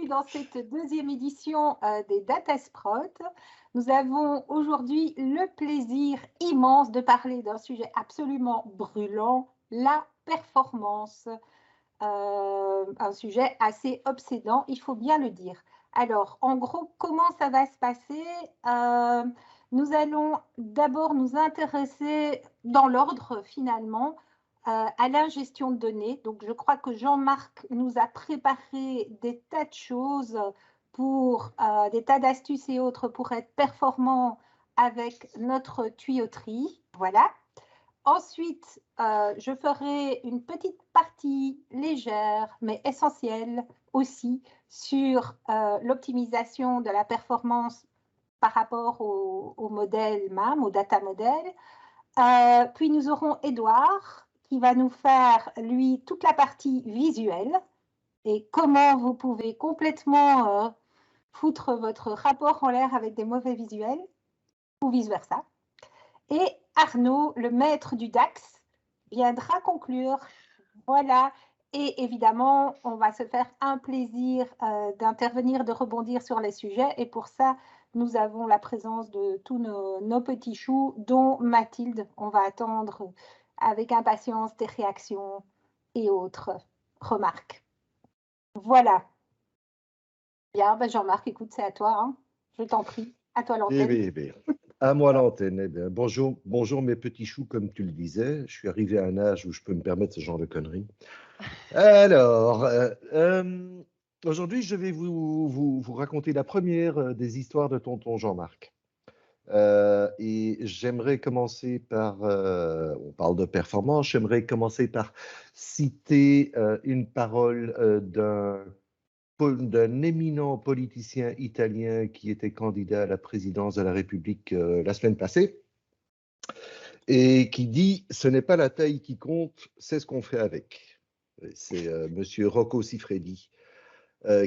bienvenue dans cette deuxième édition des Datasprout. Nous avons aujourd'hui le plaisir immense de parler d'un sujet absolument brûlant, la performance. Un sujet assez obsédant, il faut bien le dire. Alors, en gros, comment ça va se passer? Nous allons d'abord nous intéresser dans l'ordre finalement à l'ingestion de données. Donc, je crois que Jean-Marc nous a préparé des tas de choses pour des tas d'astuces et autres pour être performants avec notre tuyauterie. Voilà. Ensuite, je ferai une petite partie légère, mais essentielle aussi, sur l'optimisation de la performance par rapport au modèle MAM, au data model. Puis nous aurons Édouard, qui va nous faire, lui, toute la partie visuelle et comment vous pouvez complètement foutre votre rapport en l'air avec des mauvais visuels, ou vice-versa. Et Arnaud, le maître du DAX, viendra conclure. Voilà. Et évidemment, on va se faire un plaisir d'intervenir, de rebondir sur les sujets. Et pour ça, nous avons la présence de tous nos petits choux, dont Mathilde. On va attendre avec impatience tes réactions et autres remarques. Voilà. Bien, ben Jean-Marc, écoute, c'est à toi. Hein. Je t'en prie. À toi l'antenne. Eh bien. À moi l'antenne. Eh bien, bonjour, bonjour mes petits choux, comme tu le disais. Je suis arrivé à un âge où je peux me permettre ce genre de conneries. Alors, aujourd'hui, je vais vous raconter la première des histoires de tonton Jean-Marc. Et j'aimerais commencer par, on parle de performance, j'aimerais commencer par citer une parole d'un éminent politicien italien qui était candidat à la présidence de la République la semaine passée et qui dit « Ce n'est pas la taille qui compte, c'est ce qu'on fait avec ». C'est Monsieur Rocco Siffredi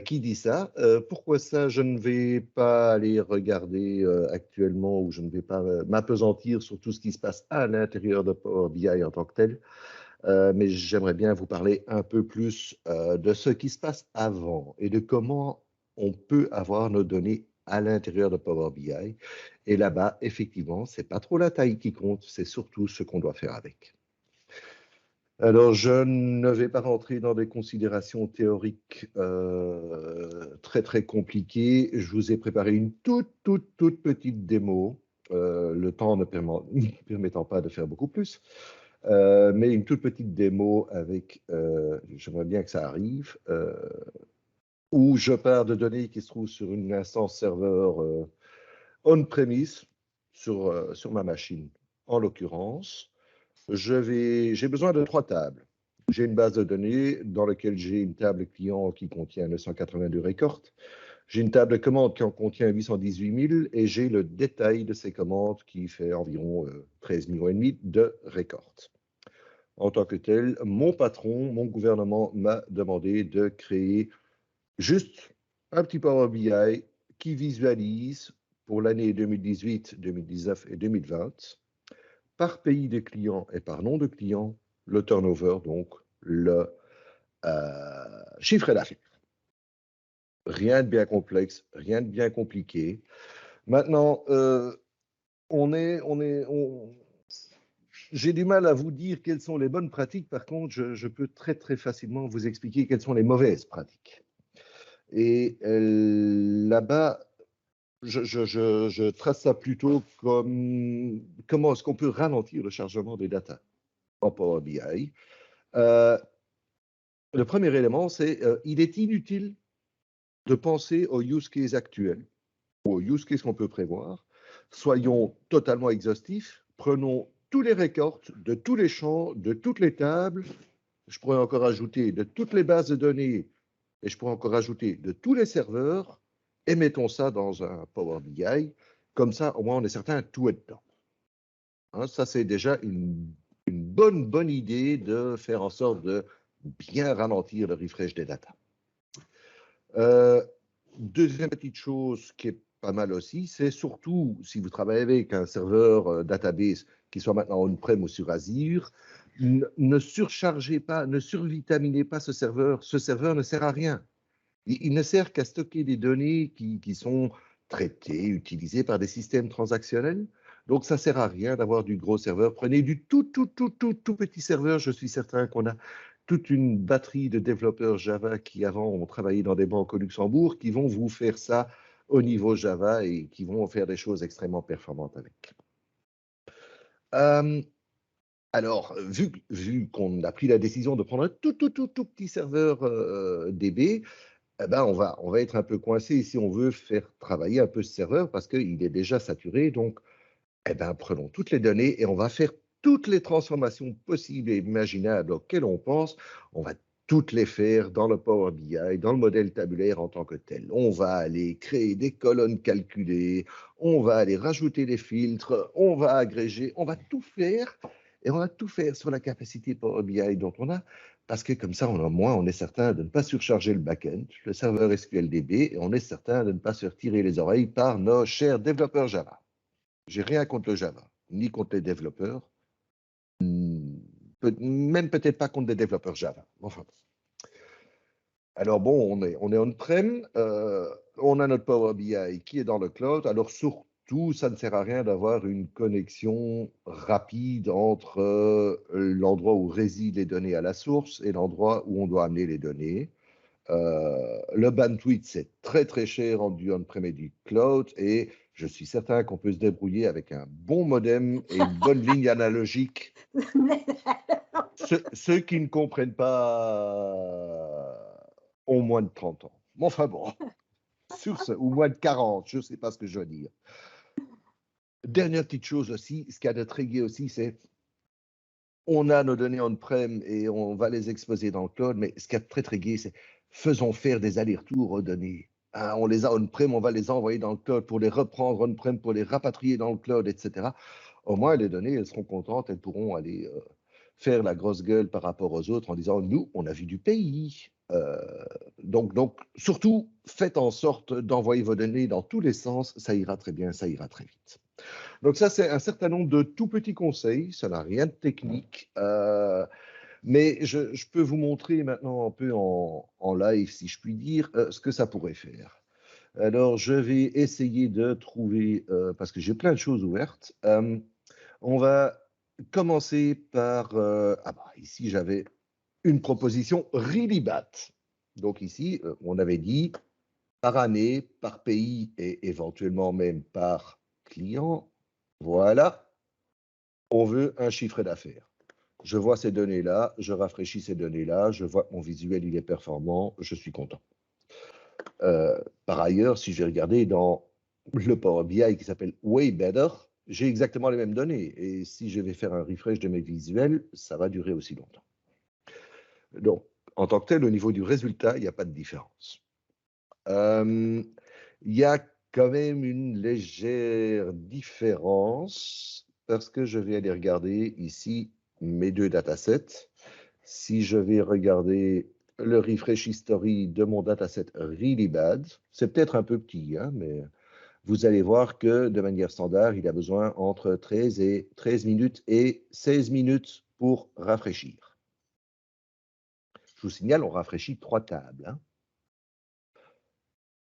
qui dit ça. Pourquoi ça? Je ne vais pas aller regarder actuellement ou je ne vais pas m'appesantir sur tout ce qui se passe à l'intérieur de Power BI en tant que tel. Mais j'aimerais bien vous parler un peu plus de ce qui se passe avant et de comment on peut avoir nos données à l'intérieur de Power BI. Et là-bas, effectivement, c'est pas trop la taille qui compte, c'est surtout ce qu'on doit faire avec. Alors, je ne vais pas rentrer dans des considérations théoriques très, très compliquées. Je vous ai préparé une toute petite démo, le temps ne permettant pas de faire beaucoup plus. Mais une toute petite démo avec, j'aimerais bien que ça arrive, où je pars de données qui se trouvent sur une instance serveur on-premise, sur ma machine en l'occurrence. J'ai besoin de 3 tables. J'ai une base de données dans laquelle j'ai une table client qui contient 982 records. J'ai une table de commandes qui en contient 818 000 et j'ai le détail de ces commandes qui fait environ 13,5 millions de records. En tant que tel, mon patron, mon gouvernement m'a demandé de créer juste un petit Power BI qui visualise pour l'année 2018, 2019 et 2020, par pays de clients et par nom de clients, le turnover, donc le chiffre d'affaires. Rien de bien complexe, rien de bien compliqué. Maintenant, j'ai du mal à vous dire quelles sont les bonnes pratiques. Par contre, je peux très, très facilement vous expliquer quelles sont les mauvaises pratiques. Et là-bas, je trace ça plutôt comme comment est-ce qu'on peut ralentir le chargement des data en Power BI. Le premier élément, c'est il est inutile de penser aux use cases actuels ou aux use cases qu'on peut prévoir. Soyons totalement exhaustifs. Prenons tous les records de tous les champs, de toutes les tables. Je pourrais encore ajouter de toutes les bases de données et je pourrais encore ajouter de tous les serveurs et mettons ça dans un Power BI. Comme ça, au moins, on est certain tout est dedans. Hein, ça, c'est déjà une bonne idée de faire en sorte de bien ralentir le refresh des data. Deuxième petite chose qui est pas mal aussi, c'est surtout si vous travaillez avec un serveur database qui soit maintenant on-prem ou sur Azure, ne surchargez pas, ne survitaminez pas ce serveur. Ce serveur ne sert à rien. Il ne sert qu'à stocker des données qui sont traitées, utilisées par des systèmes transactionnels. Donc, ça ne sert à rien d'avoir du gros serveur. Prenez du tout petit serveur. Je suis certain qu'on a toute une batterie de développeurs Java qui, avant, ont travaillé dans des banques au Luxembourg, qui vont vous faire ça au niveau Java et qui vont faire des choses extrêmement performantes avec. Alors, vu qu'on a pris la décision de prendre un tout petit serveur DB, eh ben, on va être un peu coincé si on veut faire travailler un peu ce serveur parce qu'il est déjà saturé. Donc, eh ben, prenons toutes les données et on va faire toutes les transformations possibles et imaginables auxquelles on pense. On va toutes les faire dans le Power BI, dans le modèle tabulaire en tant que tel. On va aller créer des colonnes calculées, on va aller rajouter des filtres, on va agréger, on va tout faire et on va tout faire sur la capacité Power BI dont on a. Parce que comme ça, au moins, on est certain de ne pas surcharger le back-end, le serveur SQLDB, et on est certain de ne pas se retirer les oreilles par nos chers développeurs Java. J'ai rien contre le Java, ni contre les développeurs, même peut-être pas contre des développeurs Java. Enfin. Alors bon, on est on-prem, on a notre Power BI qui est dans le cloud. Alors surtout, ça ne sert à rien d'avoir une connexion rapide entre l'endroit où résident les données à la source et l'endroit où on doit amener les données. Le bandwidth, c'est très cher en du on-prem et du cloud, et je suis certain qu'on peut se débrouiller avec un bon modem et une bonne ligne analogique. Ceux qui ne comprennent pas ont moins de 30 ans. Mais enfin bon, sur ce, ou moins de 40, je ne sais pas ce que je veux dire. Dernière petite chose aussi, ce qu'il y a de très gai aussi, c'est on a nos données on-prem et on va les exposer dans le cloud, mais ce qui est très gai, c'est faisons faire des allers-retours aux données. Hein, on les a on-prem, on va les envoyer dans le cloud pour les reprendre on-prem, pour les rapatrier dans le cloud, etc. Au moins, les données, elles seront contentes, elles pourront aller faire la grosse gueule par rapport aux autres en disant, nous, on a vu du pays. Donc, surtout, faites en sorte d'envoyer vos données dans tous les sens, ça ira très bien, ça ira très vite. Donc ça, c'est un certain nombre de tout petits conseils, ça n'a rien de technique, mais je peux vous montrer maintenant un peu en live, si je puis dire, ce que ça pourrait faire. Alors, je vais essayer de trouver, parce que j'ai plein de choses ouvertes, on va commencer par, ici j'avais une proposition really bad. Donc ici, on avait dit par année, par pays et éventuellement même par client, voilà, on veut un chiffre d'affaires. Je vois ces données-là, je rafraîchis ces données-là, je vois que mon visuel il est performant, je suis content. Par ailleurs, si je vais regarder dans le Power BI qui s'appelle Way Better, j'ai exactement les mêmes données. Et si je vais faire un refresh de mes visuels, ça va durer aussi longtemps. Donc, en tant que tel, au niveau du résultat, il n'y a pas de différence. Il y a quand même une légère différence parce que je vais aller regarder ici mes deux datasets. Si je vais regarder le refresh history de mon dataset really bad, c'est peut-être un peu petit, hein, mais vous allez voir que de manière standard, il a besoin entre 13 minutes et 16 minutes pour rafraîchir. Je vous signale, on rafraîchit 3 tables. Hein.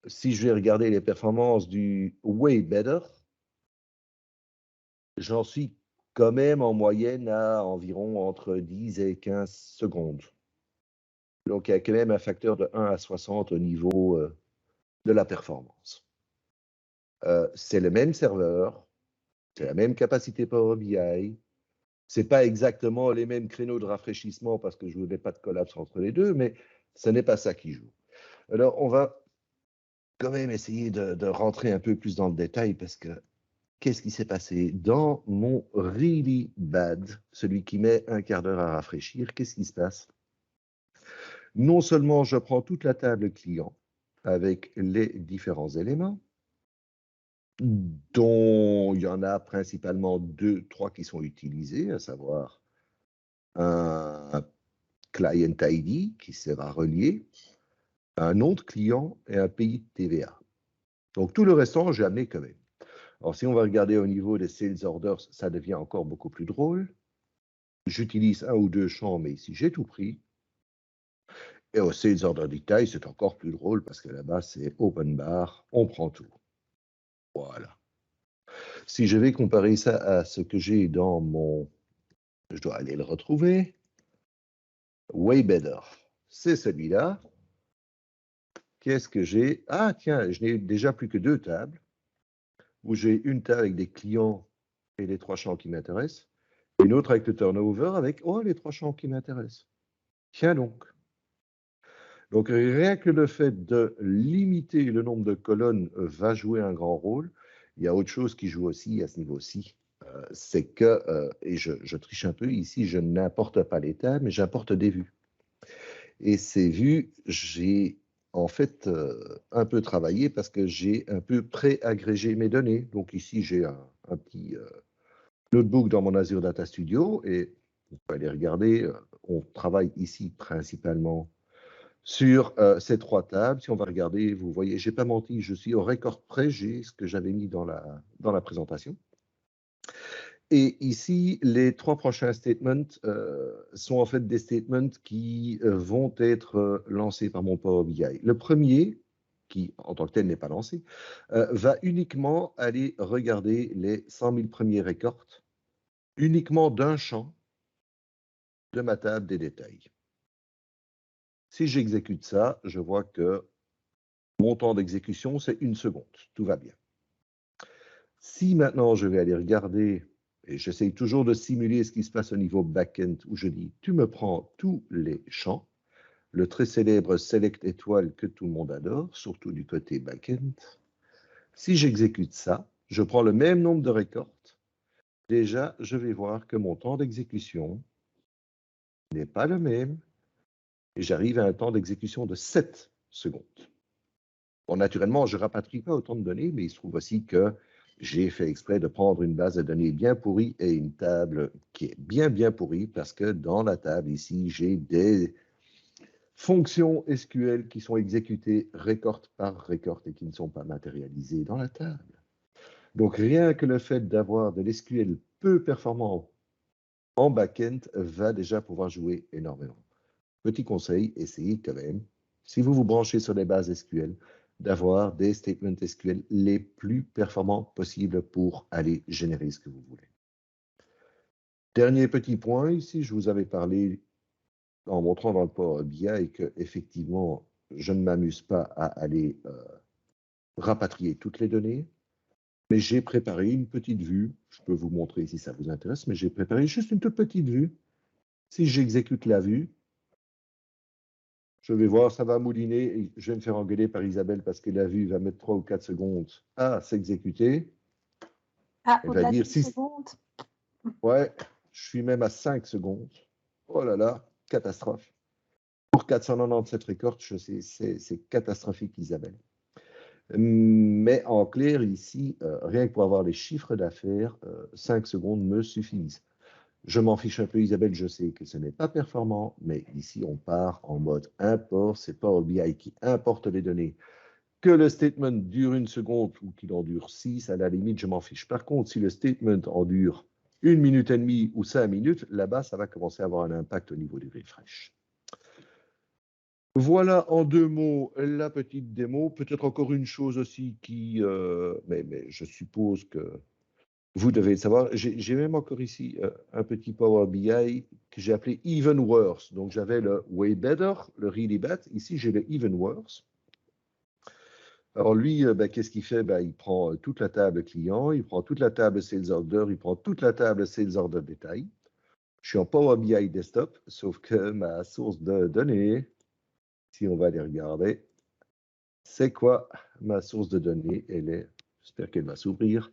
Si je vais regarder les performances du Way Better, j'en suis quand même en moyenne à environ entre 10 et 15 secondes. Donc, il y a quand même un facteur de 1 à 60 au niveau de la performance. C'est le même serveur, c'est la même capacité Power BI, c'est pas exactement les mêmes créneaux de rafraîchissement parce que je ne voulais pas de collapse entre les deux, mais ce n'est pas ça qui joue. Alors, on va quand même essayer de rentrer un peu plus dans le détail parce que qu'est-ce qui s'est passé dans mon really bad, celui qui met un quart d'heure à rafraîchir, qu'est-ce qui se passe? Non seulement je prends toute la table client avec les différents éléments, dont il y en a principalement 2, 3 qui sont utilisés, à savoir un client ID qui sert à relier, un nom de client et un pays de TVA. Donc tout le restant, j'ai amené quand même. Alors si on va regarder au niveau des sales orders, ça devient encore beaucoup plus drôle. J'utilise un ou deux champs, mais ici j'ai tout pris. Et au Sales Order Detail, c'est encore plus drôle parce que là-bas, c'est open bar, on prend tout. Voilà. Si je vais comparer ça à ce que j'ai dans mon... Je dois aller le retrouver. Way Better. C'est celui-là. Qu'est-ce que j'ai? Ah, tiens, je n'ai déjà plus que 2 tables, où j'ai une table avec des clients et les 3 champs qui m'intéressent, et une autre avec le turnover avec, oh, les 3 champs qui m'intéressent. Tiens donc. Donc, rien que le fait de limiter le nombre de colonnes va jouer un grand rôle. Il y a autre chose qui joue aussi à ce niveau-ci, c'est que, et je triche un peu ici, je n'importe pas les tables, mais j'importe des vues. Et ces vues, j'ai en fait un peu travaillé parce que j'ai un peu pré-agrégé mes données. Donc ici, j'ai un petit notebook dans mon Azure Data Studio et vous pouvez aller regarder. On travaille ici principalement sur ces 3 tables. Si on va regarder, vous voyez, je n'ai pas menti, je suis au record près, j'ai ce que j'avais mis dans la présentation. Et ici, les 3 prochains statements sont en fait des statements qui vont être lancés par mon Power BI. Le premier, qui en tant que tel n'est pas lancé, va uniquement aller regarder les 100 000 premiers records, uniquement d'un champ de ma table des détails. Si j'exécute ça, je vois que mon temps d'exécution, c'est 1 seconde. Tout va bien. Si maintenant je vais aller regarder, et j'essaye toujours de simuler ce qui se passe au niveau back-end, où je dis, tu me prends tous les champs, le très célèbre select étoile que tout le monde adore, surtout du côté back-end. Si j'exécute ça, je prends le même nombre de records. Déjà, je vais voir que mon temps d'exécution n'est pas le même, et j'arrive à un temps d'exécution de 7 secondes. Bon, naturellement, je ne rapatrie pas autant de données, mais il se trouve aussi que j'ai fait exprès de prendre une base de données bien pourrie et une table qui est bien pourrie parce que dans la table ici, j'ai des fonctions SQL qui sont exécutées record par record et qui ne sont pas matérialisées dans la table. Donc, rien que le fait d'avoir de l'SQL peu performant en back-end va déjà pouvoir jouer énormément. Petit conseil, essayez quand même, si vous vous branchez sur les bases SQL, d'avoir des statements SQL les plus performants possibles pour aller générer ce que vous voulez. Dernier petit point, ici, je vous avais parlé en montrant dans le Power BI que effectivement, je ne m'amuse pas à aller rapatrier toutes les données, mais j'ai préparé une petite vue. Je peux vous montrer si ça vous intéresse, mais j'ai préparé juste une toute petite vue. Si j'exécute la vue, je vais voir, ça va mouliner. Et je vais me faire engueuler par Isabelle parce que la vue va mettre 3 ou 4 secondes à s'exécuter. Ah, Elle va au-delà dire d'une 6. seconde. Ouais, je suis même à 5 secondes. Oh là là, catastrophe. Pour 497 records, c'est catastrophique, Isabelle. Mais en clair, ici, rien que pour avoir les chiffres d'affaires, 5 secondes me suffisent. Je m'en fiche un peu, Isabelle, je sais que ce n'est pas performant, mais ici, on part en mode import. C'est Power BI qui importe les données. Que le statement dure 1 seconde ou qu'il en dure 6, à la limite, je m'en fiche. Par contre, si le statement en dure 1 minute et demie ou 5 minutes, là-bas, ça va commencer à avoir un impact au niveau du refresh. Voilà en 2 mots la petite démo. Peut-être encore une chose aussi qui, mais je suppose que vous devez le savoir. J'ai même encore ici un petit Power BI que j'ai appelé Even Worse. Donc j'avais le Way Better, le Really Bad. Ici, j'ai le Even Worse. Alors lui, qu'est-ce qu'il fait? Il prend toute la table client, il prend toute la table Sales Order, il prend toute la table Sales Order Détail. Je suis en Power BI Desktop, sauf que ma source de données, si on va aller regarder, c'est quoi ma source de données? J'espère qu'elle va s'ouvrir.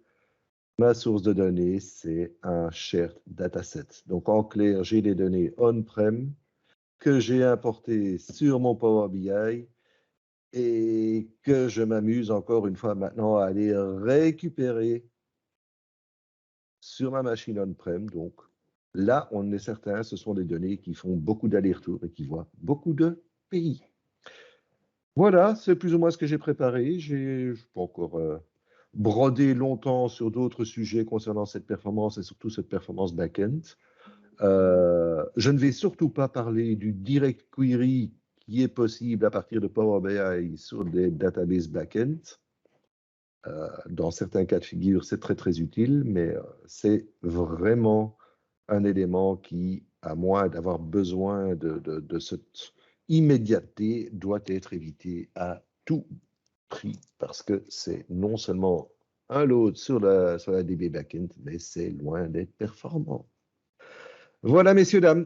Ma source de données, c'est un shared dataset. Donc en clair, j'ai des données on-prem que j'ai importées sur mon Power BI et que je m'amuse encore une fois maintenant à aller récupérer sur ma machine on-prem. Donc là, on est certain, ce sont des données qui font beaucoup d'allers-retours et qui voient beaucoup de pays. Voilà, c'est plus ou moins ce que j'ai préparé. Je peux encore broder longtemps sur d'autres sujets concernant cette performance et surtout cette performance back-end. Je ne vais surtout pas parler du direct query qui est possible à partir de Power BI sur des databases back-end. Dans certains cas de figure, c'est très, très utile, mais c'est vraiment un élément qui, à moins d'avoir besoin de cette immédiateté, doit être évité à tout prix, parce que c'est non seulement un load sur la DB backend, mais c'est loin d'être performant. Voilà, messieurs, dames.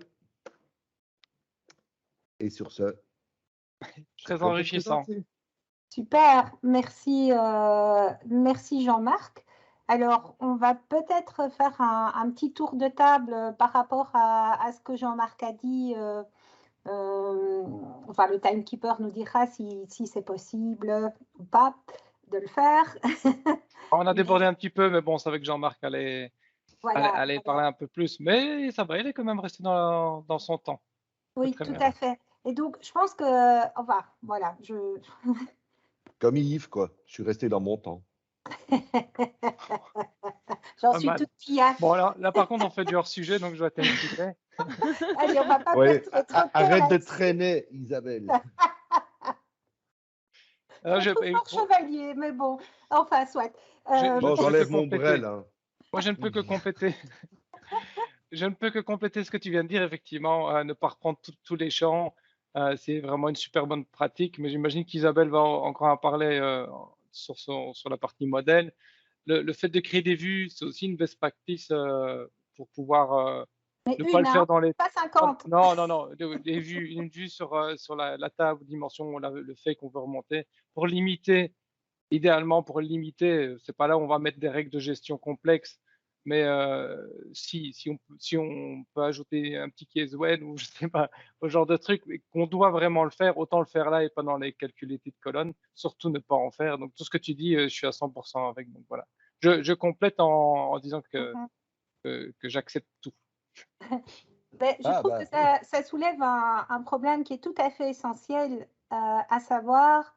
Et sur ce, Très enrichissant. Super, merci, merci Jean-Marc. Alors, on va peut-être faire un petit tour de table par rapport à ce que Jean-Marc a dit. Enfin, le timekeeper nous dira si c'est possible ou pas de le faire. On a débordé un petit peu, mais bon, c'est avec Jean-Marc allait Voilà. parler un peu plus, mais ça va, il est quand même resté dans son temps. Oui, tout à fait. Et donc, je pense que, enfin, voilà, Comme Yves, quoi. Je suis resté dans mon temps. J'en suis toute fière. Bon, là, par contre, on fait du hors-sujet, donc je dois t'expliquer. Allez, on va pas perdre trop de temps. Arrête de traîner, Isabelle. Je suis fort chevalier, mais bon, enfin, soit. Bon, j'enlève mon brel. Hein. Moi, je ne peux que compléter. Je ne peux que compléter ce que tu viens de dire, effectivement, ne pas reprendre tous les champs. C'est vraiment une super bonne pratique, mais j'imagine qu'Isabelle va encore en parler sur la partie modèle. Le fait de créer des vues, c'est aussi une best practice pour pouvoir ne pas le faire dans les… Pas 50. Non, une vue sur la table, dimension, le fait qu'on veut remonter, pour limiter, idéalement pour limiter, c'est pas là où on va mettre des règles de gestion complexes, mais si on peut ajouter un petit case when ou je sais pas, au genre de truc, qu'on doit vraiment le faire, autant le faire là et pas dans les calculités de colonnes, surtout ne pas en faire. Donc tout ce que tu dis, je suis à 100% avec, donc voilà. Je complète en disant que j'accepte tout. Je trouve que ça soulève un problème qui est tout à fait essentiel, à savoir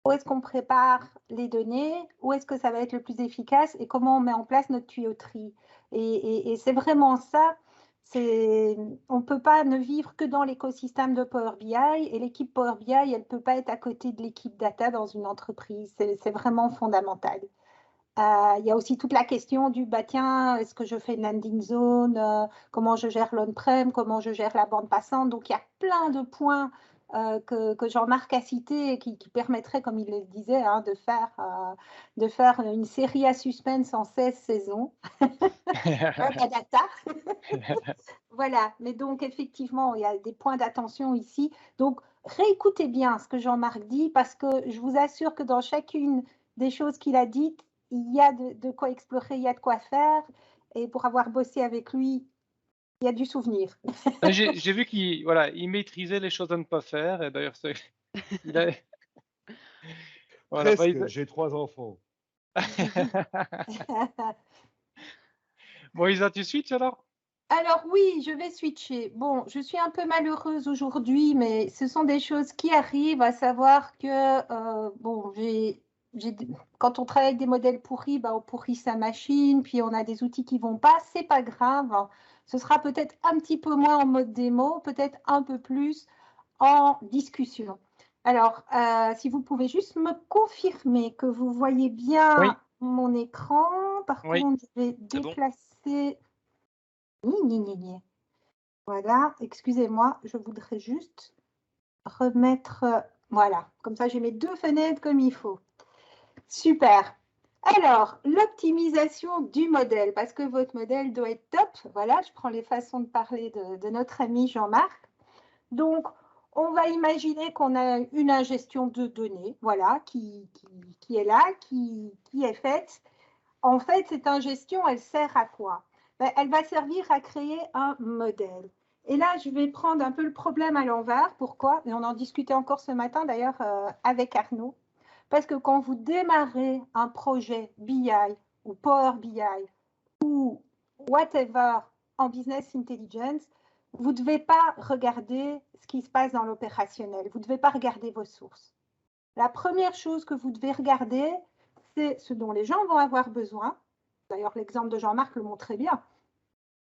où est-ce qu'on prépare les données, où est-ce que ça va être le plus efficace et comment on met en place notre tuyauterie. Et c'est vraiment ça. On ne peut pas ne vivre que dans l'écosystème de Power BI et l'équipe Power BI, elle ne peut pas être à côté de l'équipe data dans une entreprise. C'est vraiment fondamental. Il y a aussi toute la question du tiens, est-ce que je fais une landing zone, comment je gère l'on-prem, comment je gère la bande passante. Donc il y a plein de points que Jean-Marc a cités et qui permettraient, comme il le disait, hein, de faire une série à suspense en 16 saisons. La data. Voilà, mais donc effectivement, il y a des points d'attention ici. Donc réécoutez bien ce que Jean-Marc dit, parce que je vous assure que dans chacune des choses qu'il a dites, il y a de quoi explorer, il y a de quoi faire. Et pour avoir bossé avec lui, il y a du souvenir. J'ai vu qu'il maîtrisait les choses à ne pas faire. Et d'ailleurs, voilà, presque, j'ai 3 enfants. Bon, Isa, tu switches alors? Alors oui, je vais switcher. Bon, je suis un peu malheureuse aujourd'hui, mais ce sont des choses qui arrivent, à savoir que, bon, quand on travaille avec des modèles pourris, on pourrit sa machine, puis on a des outils qui vont pas, c'est pas grave. Ce sera peut-être un petit peu moins en mode démo, peut-être un peu plus en discussion. Alors, si vous pouvez juste me confirmer que vous voyez bien mon écran. Par contre, je vais déplacer… Voilà, excusez-moi, je voudrais juste remettre… Voilà, comme ça j'ai mes 2 fenêtres comme il faut. Super. Alors, l'optimisation du modèle, parce que votre modèle doit être top. Voilà, je prends les façons de parler de notre ami Jean-Marc. Donc, on va imaginer qu'on a une ingestion de données, voilà, qui est là, qui est faite. En fait, cette ingestion, elle sert à quoi? Elle va servir à créer un modèle. Et là, je vais prendre un peu le problème à l'envers. Pourquoi? Et on en discutait encore ce matin d'ailleurs avec Arnaud. Parce que quand vous démarrez un projet BI ou Power BI ou whatever en business intelligence, vous ne devez pas regarder ce qui se passe dans l'opérationnel. Vous ne devez pas regarder vos sources. La première chose que vous devez regarder, c'est ce dont les gens vont avoir besoin. D'ailleurs, l'exemple de Jean-Marc le montre très bien.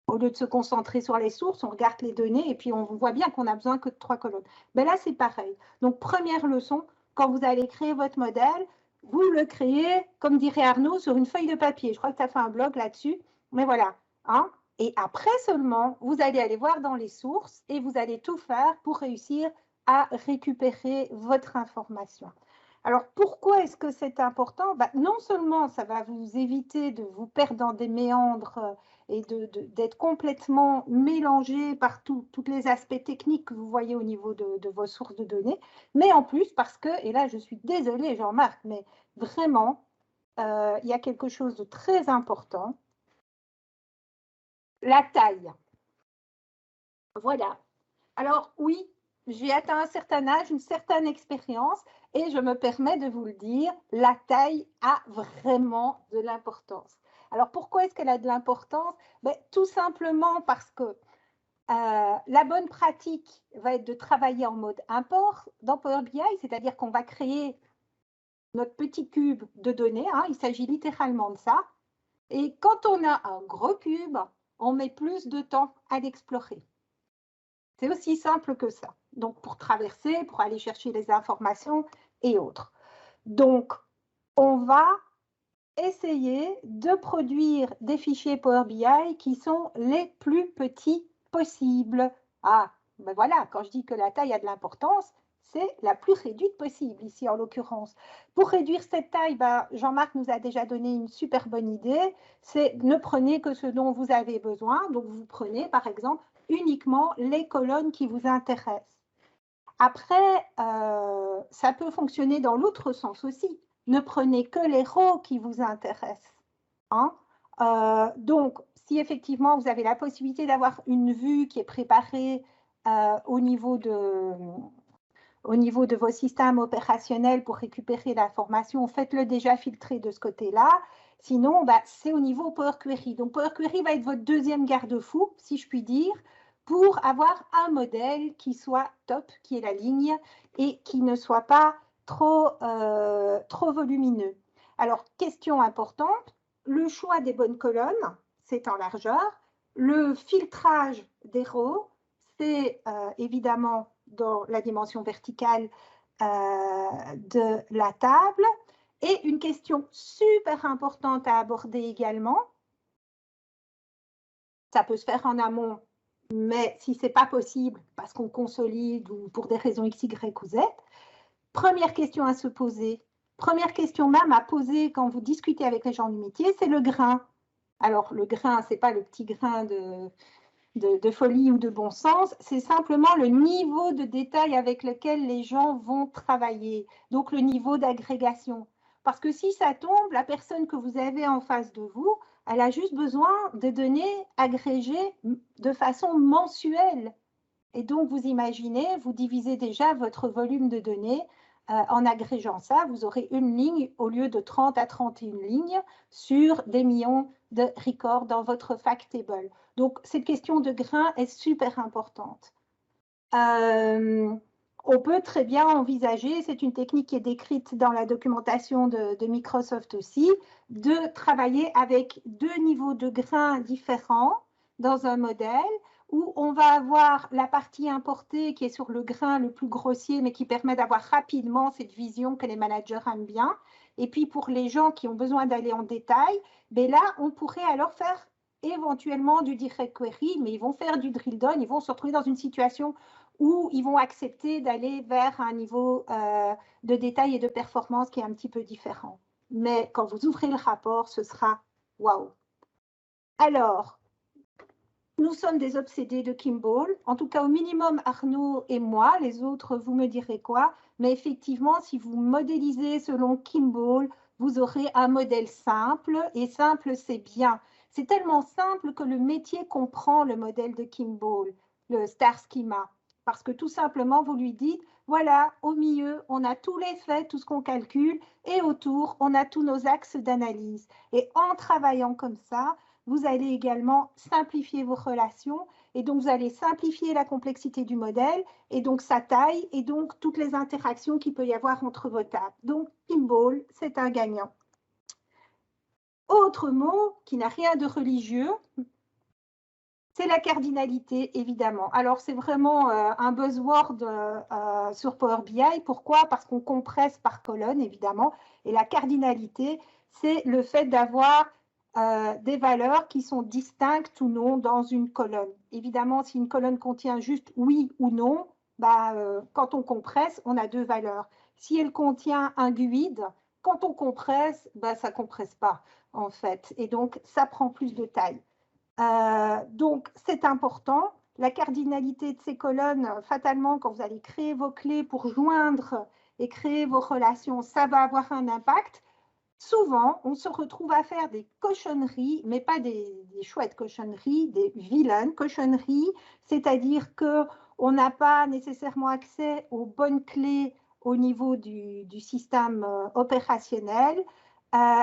Au lieu de se concentrer sur les sources, on regarde les données et puis on voit bien qu'on n'a besoin que de 3 colonnes. Ben là, c'est pareil. Donc, première leçon, quand vous allez créer votre modèle, vous le créez, comme dirait Arnaud, sur une feuille de papier. Je crois que tu as fait un blog là-dessus. Mais voilà. Hein. Et après seulement, vous allez aller voir dans les sources et vous allez tout faire pour réussir à récupérer votre information. Alors, pourquoi est-ce que c'est important? Non seulement ça va vous éviter de vous perdre dans des méandres et d'être complètement mélangé par tous les aspects techniques que vous voyez au niveau de vos sources de données, mais en plus parce que, et là je suis désolée Jean-Marc, mais vraiment, il y a quelque chose de très important, la taille. Voilà. Alors oui, j'ai atteint un certain âge, une certaine expérience, et je me permets de vous le dire, la taille a vraiment de l'importance. Alors pourquoi est-ce qu'elle a de l'importance? Tout simplement parce que la bonne pratique va être de travailler en mode import dans Power BI, c'est-à-dire qu'on va créer notre petit cube de données, hein, il s'agit littéralement de ça, et quand on a un gros cube, on met plus de temps à l'explorer. C'est aussi simple que ça. Donc, pour traverser, pour aller chercher les informations et autres. Donc, on va essayer de produire des fichiers Power BI qui sont les plus petits possibles. Ah, ben voilà, quand je dis que la taille a de l'importance, c'est la plus réduite possible ici en l'occurrence. Pour réduire cette taille, Jean-Marc nous a déjà donné une super bonne idée, c'est ne prenez que ce dont vous avez besoin. Donc, vous prenez par exemple uniquement les colonnes qui vous intéressent. Après, ça peut fonctionner dans l'autre sens aussi. Ne prenez que les rows qui vous intéressent. Hein. Donc, si effectivement vous avez la possibilité d'avoir une vue qui est préparée au niveau de vos systèmes opérationnels pour récupérer l'information, faites-le déjà filtrer de ce côté-là. Sinon, c'est au niveau Power Query. Donc, Power Query va être votre deuxième garde-fou, si je puis dire, pour avoir un modèle qui soit top, qui est la ligne, et qui ne soit pas trop volumineux. Alors, question importante, le choix des bonnes colonnes, c'est en largeur. Le filtrage des rows, c'est évidemment dans la dimension verticale de la table. Et une question super importante à aborder également, ça peut se faire en amont, mais si ce n'est pas possible, parce qu'on consolide ou pour des raisons X, Y ou Z, première question à se poser, première question même à poser quand vous discutez avec les gens du métier, c'est le grain. Alors, le grain, ce n'est pas le petit grain de folie ou de bon sens, c'est simplement le niveau de détail avec lequel les gens vont travailler, donc le niveau d'agrégation. Parce que si ça tombe, la personne que vous avez en face de vous, elle a juste besoin de données agrégées de façon mensuelle. Et donc, vous imaginez, vous divisez déjà votre volume de données en agrégeant ça, vous aurez une ligne au lieu de 30 à 31 lignes sur des millions de records dans votre fact table. Donc, cette question de grain est super importante. On peut très bien envisager, c'est une technique qui est décrite dans la documentation de Microsoft aussi, de travailler avec deux niveaux de grains différents dans un modèle où on va avoir la partie importée qui est sur le grain le plus grossier, mais qui permet d'avoir rapidement cette vision que les managers aiment bien. Et puis pour les gens qui ont besoin d'aller en détail, là, on pourrait alors faire éventuellement du direct query, mais ils vont faire du drill down, ils vont se retrouver dans une situation où ils vont accepter d'aller vers un niveau de détail et de performance qui est un petit peu différent. Mais quand vous ouvrez le rapport, ce sera waouh. Alors, nous sommes des obsédés de Kimball, en tout cas au minimum Arnaud et moi, les autres vous me direz quoi, mais effectivement si vous modélisez selon Kimball, vous aurez un modèle simple, et simple c'est bien. C'est tellement simple que le métier comprend le modèle de Kimball, le Star Schema, parce que tout simplement vous lui dites, voilà, au milieu on a tous les faits, tout ce qu'on calcule, et autour on a tous nos axes d'analyse. Et en travaillant comme ça, vous allez également simplifier vos relations et donc vous allez simplifier la complexité du modèle et donc sa taille et donc toutes les interactions qu'il peut y avoir entre vos tables. Donc, Kimball, c'est un gagnant. Autre mot qui n'a rien de religieux, C'est la cardinalité, évidemment. Alors, c'est vraiment un buzzword sur Power BI. Pourquoi? Parce qu'on compresse par colonne, évidemment. Et la cardinalité, c'est le fait d'avoir des valeurs qui sont distinctes ou non dans une colonne. Évidemment, si une colonne contient juste oui ou non, bah, quand on compresse, on a deux valeurs. Si elle contient un GUID, quand on compresse, bah, ça ne compresse pas, en fait. Et donc, ça prend plus de taille. Donc, c'est important. La cardinalité de ces colonnes, fatalement, quand vous allez créer vos clés pour joindre et créer vos relations, ça va avoir un impact. Souvent, on se retrouve à faire des cochonneries, mais pas des chouettes cochonneries, des vilaines cochonneries, c'est-à-dire qu'on n'a pas nécessairement accès aux bonnes clés au niveau du système opérationnel.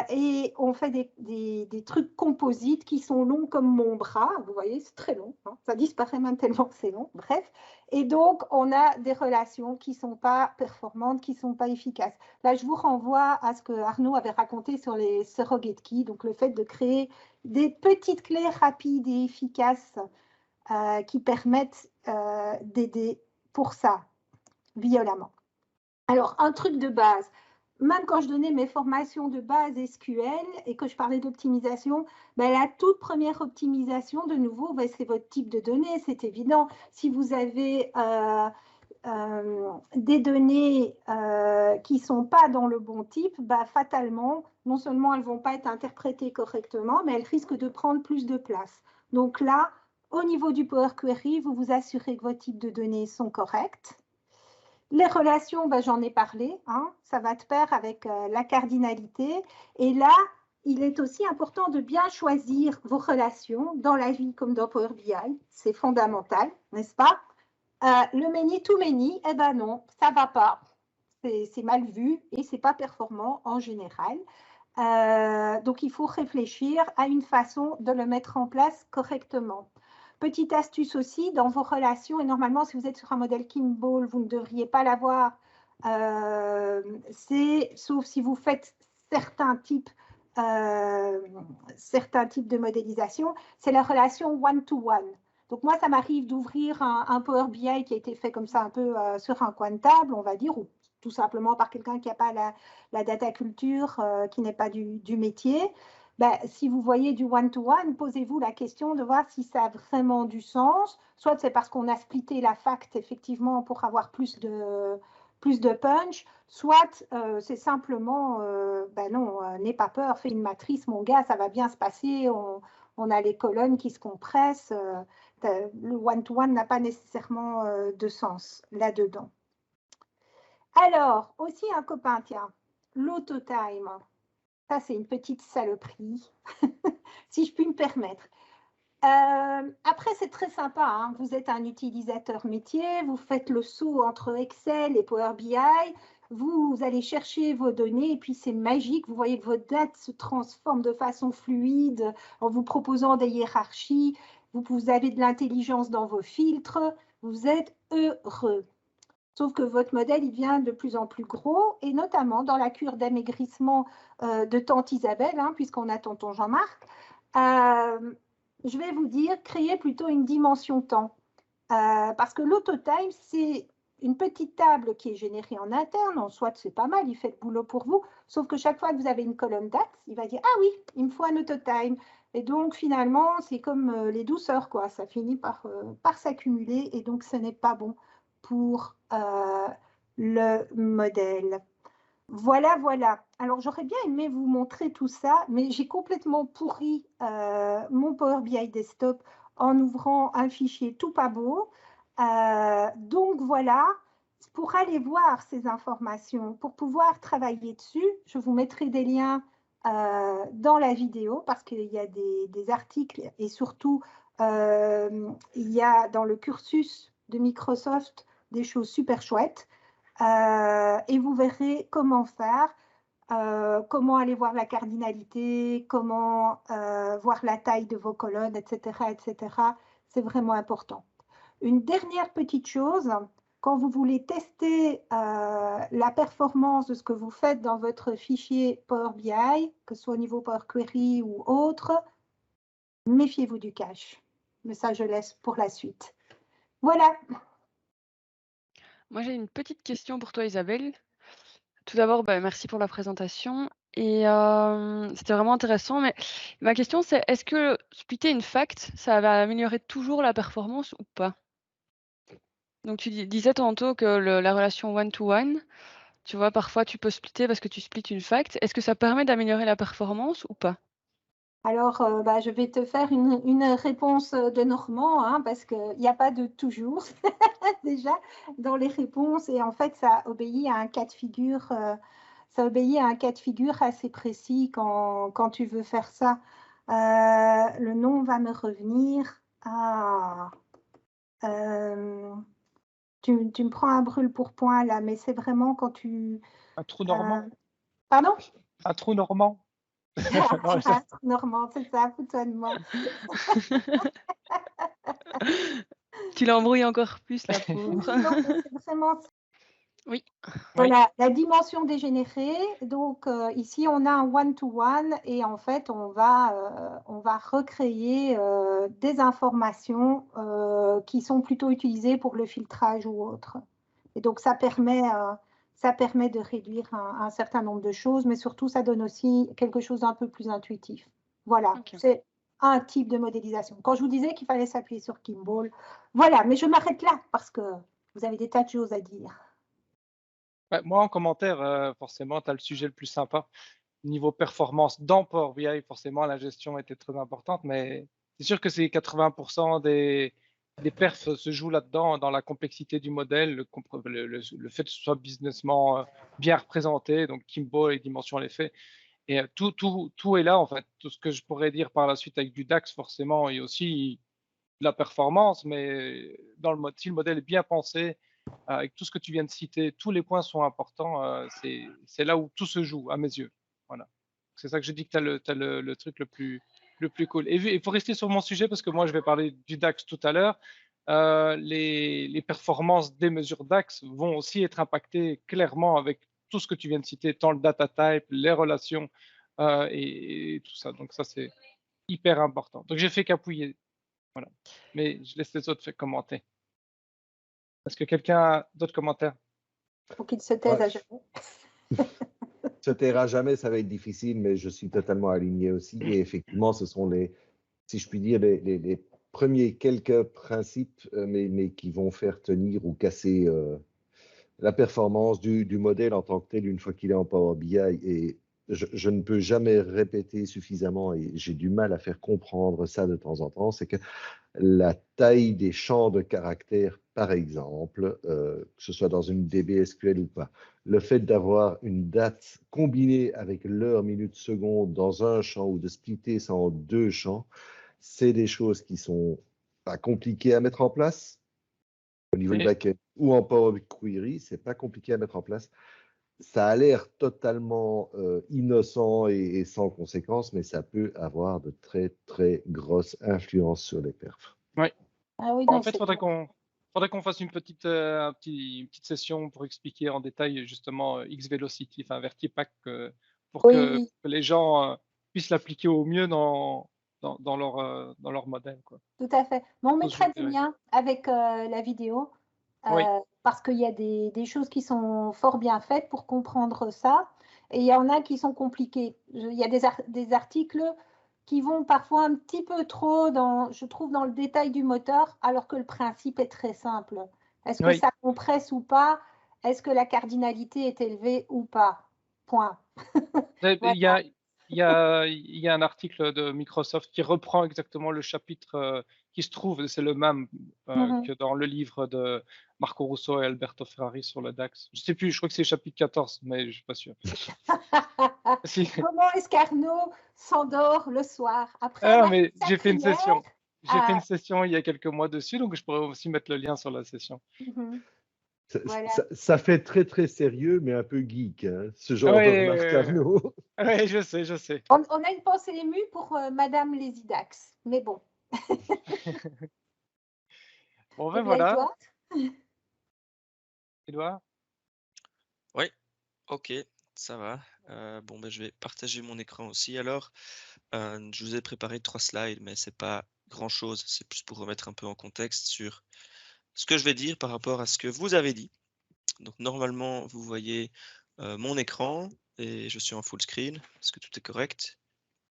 Et on fait des trucs composites qui sont longs comme mon bras. Vous voyez, c'est très long. Hein, ça disparaît même tellement que c'est long. Bref. Et donc, on a des relations qui ne sont pas performantes, qui ne sont pas efficaces. Là, je vous renvoie à ce que Arnaud avait raconté sur les surrogate keys, donc le fait de créer des petites clés rapides et efficaces qui permettent d'aider pour ça, violemment. Alors, un truc de base. Même quand je donnais mes formations de base SQL et que je parlais d'optimisation, ben la toute première optimisation, de nouveau, ben c'est votre type de données, c'est évident. Si vous avez des données qui ne sont pas dans le bon type, ben fatalement, non seulement elles ne vont pas être interprétées correctement, mais elles risquent de prendre plus de place. Donc là, au niveau du Power Query, vous vous assurez que vos types de données sont corrects. Les relations, ben, j'en ai parlé, hein, ça va de pair avec la cardinalité. Et là, il est aussi important de bien choisir vos relations dans la vie comme dans Power BI. C'est fondamental, n'est-ce pas? Le many to many, eh ben non, ça ne va pas. C'est mal vu et ce n'est pas performant en général. Donc, il faut réfléchir à une façon de le mettre en place correctement. Petite astuce aussi, dans vos relations, et normalement, si vous êtes sur un modèle Kimball, vous ne devriez pas l'avoir, sauf si vous faites certains types de modélisation, c'est la relation one-to-one. Donc, moi, ça m'arrive d'ouvrir un Power BI qui a été fait comme ça un peu sur un coin de table, on va dire, ou tout simplement par quelqu'un qui n'a pas la data culture, qui n'est pas du métier. Ben, si vous voyez du one-to-one, posez-vous la question de voir si ça a vraiment du sens. Soit c'est parce qu'on a splitté la fact, effectivement, pour avoir plus de punch, soit c'est simplement, ben non, n'aie pas peur, fais une matrice, mon gars, ça va bien se passer, on a les colonnes qui se compressent. Le one-to-one n'a pas nécessairement de sens là-dedans. Alors, aussi un copain, tiens, l'autotime. Ça, c'est une petite saloperie, si je puis me permettre. Après, c'est très sympa. Hein. Vous êtes un utilisateur métier, vous faites le saut entre Excel et Power BI, vous allez chercher vos données et puis c'est magique. Vous voyez que vos dates se transforment de façon fluide en vous proposant des hiérarchies. Vous avez de l'intelligence dans vos filtres. Vous êtes heureux. Sauf que votre modèle, il devient de plus en plus gros, et notamment dans la cure d'amaigrissement de tante Isabelle, hein, puisqu'on a tonton Jean-Marc, je vais vous dire, créez plutôt une dimension temps. Parce que l'autotime, c'est une petite table qui est générée en interne. En soit, c'est pas mal, il fait le boulot pour vous. Sauf que chaque fois que vous avez une colonne date, il va dire « Ah oui, il me faut un autotime ». Et donc, finalement, c'est comme les douceurs, quoi. Ça finit par s'accumuler et donc ce n'est pas bon pour le modèle. Voilà, voilà. Alors, j'aurais bien aimé vous montrer tout ça, mais j'ai complètement pourri mon Power BI Desktop en ouvrant un fichier tout pas beau. Donc, voilà. Pour aller voir ces informations, pour pouvoir travailler dessus, je vous mettrai des liens dans la vidéo parce qu'il y a des articles et surtout, il y a dans le cursus de Microsoft des choses super chouettes. Et vous verrez comment faire, comment aller voir la cardinalité, comment voir la taille de vos colonnes, etc. etc. C'est vraiment important. Une dernière petite chose, quand vous voulez tester la performance de ce que vous faites dans votre fichier Power BI, que ce soit au niveau Power Query ou autre, méfiez-vous du cache. Mais ça, je laisse pour la suite. Voilà. Moi, j'ai une petite question pour toi, Isabelle. Tout d'abord, merci pour la présentation. Et c'était vraiment intéressant. Mais ma question, c'est est-ce que splitter une fact, ça va améliorer toujours la performance ou pas? Donc, tu disais tantôt que la relation one-to-one, tu vois, parfois tu peux splitter parce que tu splits une fact. Est-ce que ça permet d'améliorer la performance ou pas? Alors, je vais te faire une réponse de Normand, hein, parce qu'il n'y a pas de toujours déjà dans les réponses. Et en fait, ça obéit à un cas de figure, assez précis quand tu veux faire ça. Le nom va me revenir. Tu me prends un brûle-pourpoint là, mais c'est vraiment quand tu... Un trou normand. Pardon? Un trou normand. Un trou normand, c'est ça, fous-toi de moi. Tu l'embrouilles encore plus, la pauvre. Non, mais c'est vraiment... Oui. Voilà, la dimension dégénérée. Donc, ici, on a un one-to-one et en fait, on va recréer des informations qui sont plutôt utilisées pour le filtrage ou autre. Et donc, ça permet de réduire un certain nombre de choses, mais surtout, ça donne aussi quelque chose d'un peu plus intuitif. Voilà, Ok. c'est un type de modélisation. Quand je vous disais qu'il fallait s'appuyer sur Kimball, voilà, mais je m'arrête là parce que vous avez des tas de choses à dire. Moi, en commentaire, forcément, tu as le sujet le plus sympa. Niveau performance dans Power BI, forcément, la gestion était très importante, mais c'est sûr que c'est 80% des perfs se jouent là-dedans, dans la complexité du modèle, le fait que ce soit businessment bien représenté, donc Kimball, les dimensions, les faits. Et tout est là, en fait. Tout ce que je pourrais dire par la suite avec du DAX, forcément, et aussi de la performance, mais dans si le modèle est bien pensé, avec tout ce que tu viens de citer, tous les points sont importants. C'est là où tout se joue, à mes yeux. Voilà. C'est ça que je dis que tu as le truc le plus cool. Et il faut rester sur mon sujet parce que moi, je vais parler du DAX tout à l'heure. Les performances des mesures DAX vont aussi être impactées clairement avec tout ce que tu viens de citer, tant le data type, les relations et tout ça. Donc ça, c'est hyper important. Donc j'ai fait qu'appuyer. Voilà. Mais je laisse les autres commenter. Est-ce que quelqu'un a d'autres commentaires? Faut qu'il se taise à jamais. Se taire à jamais, ça va être difficile, mais je suis totalement aligné aussi. Et effectivement, ce sont si je puis dire, les premiers quelques principes, mais qui vont faire tenir ou casser la performance du modèle en tant que tel une fois qu'il est en Power BI. Et je ne peux jamais répéter suffisamment, et j'ai du mal à faire comprendre ça de temps en temps, c'est que la taille des champs de caractères, par exemple, que ce soit dans une DB SQL ou pas, le fait d'avoir une date combinée avec l'heure, minute, seconde dans un champ ou de splitter ça en deux champs, c'est des choses qui sont pas compliquées à mettre en place au niveau du backend ou en Power Query, c'est pas compliqué à mettre en place. Ça a l'air totalement innocent et sans conséquence, mais ça peut avoir de très, très grosses influences sur les perfs. Oui. Ah oui, En fait, il faudrait qu'on fasse une petite session pour expliquer en détail justement X-Velocity, enfin Vertipack, pour que les gens puissent l'appliquer au mieux dans leur modèle, quoi. Tout à fait. Mais on mettra des liens avec la vidéo parce qu'il y a des choses qui sont fort bien faites pour comprendre ça et il y en a qui sont compliquées. Il y a des articles qui vont parfois un petit peu trop je trouve, dans le détail du moteur alors que le principe est très simple. Est-ce que ça compresse ou pas? Est-ce que la cardinalité est élevée ou pas? Point. Voilà. Il y a un article de Microsoft qui reprend exactement le chapitre qui se trouve, c'est le même que dans le livre de Marco Russo et Alberto Ferrari sur le DAX. Je ne sais plus, je crois que c'est le chapitre 14, mais je ne suis pas sûr. Comment est-ce qu'Arnaud s'endort le soir après mais j'ai fait une session. J'ai fait une session il y a quelques mois dessus, donc je pourrais aussi mettre le lien sur la session. Voilà. Ça fait très, très sérieux, mais un peu geek, hein, ce genre de remarque, Arnaud. Oui, je sais. On a une pensée émue pour Madame Lésidax, mais bon. Bon, ben voilà. Edouard? Oui, ok, ça va. Je vais partager mon écran aussi. Alors, je vous ai préparé 3 slides, mais c'est pas grand-chose. C'est plus pour remettre un peu en contexte sur ce que je vais dire par rapport à ce que vous avez dit. Donc normalement, vous voyez mon écran et je suis en full screen. Est-ce que tout est correct?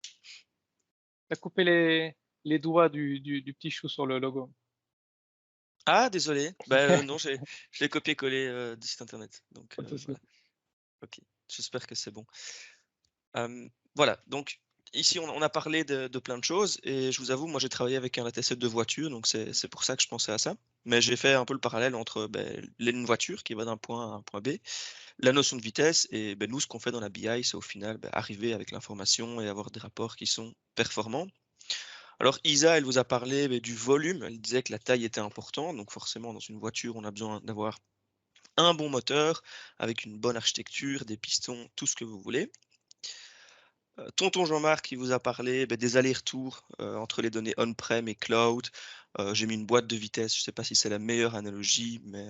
Tu as coupé les doigts du petit chou sur le logo. Ah, désolé. Non, je l'ai copié-collé du site internet. Donc Pas de souci. voilà. Ok, j'espère que c'est bon. Voilà, donc ici on a parlé de plein de choses et je vous avoue, moi j'ai travaillé avec un dataset de voiture, donc c'est pour ça que je pensais à ça. Mais j'ai fait un peu le parallèle entre une voiture qui va d'un point A à un point B, la notion de vitesse et nous ce qu'on fait dans la BI, c'est au final arriver avec l'information et avoir des rapports qui sont performants. Alors Isa, elle vous a parlé du volume, elle disait que la taille était importante, donc forcément dans une voiture on a besoin d'avoir un bon moteur avec une bonne architecture, des pistons, tout ce que vous voulez. Tonton Jean-Marc qui vous a parlé des allers-retours entre les données on-prem et cloud. J'ai mis une boîte de vitesse, je ne sais pas si c'est la meilleure analogie, mais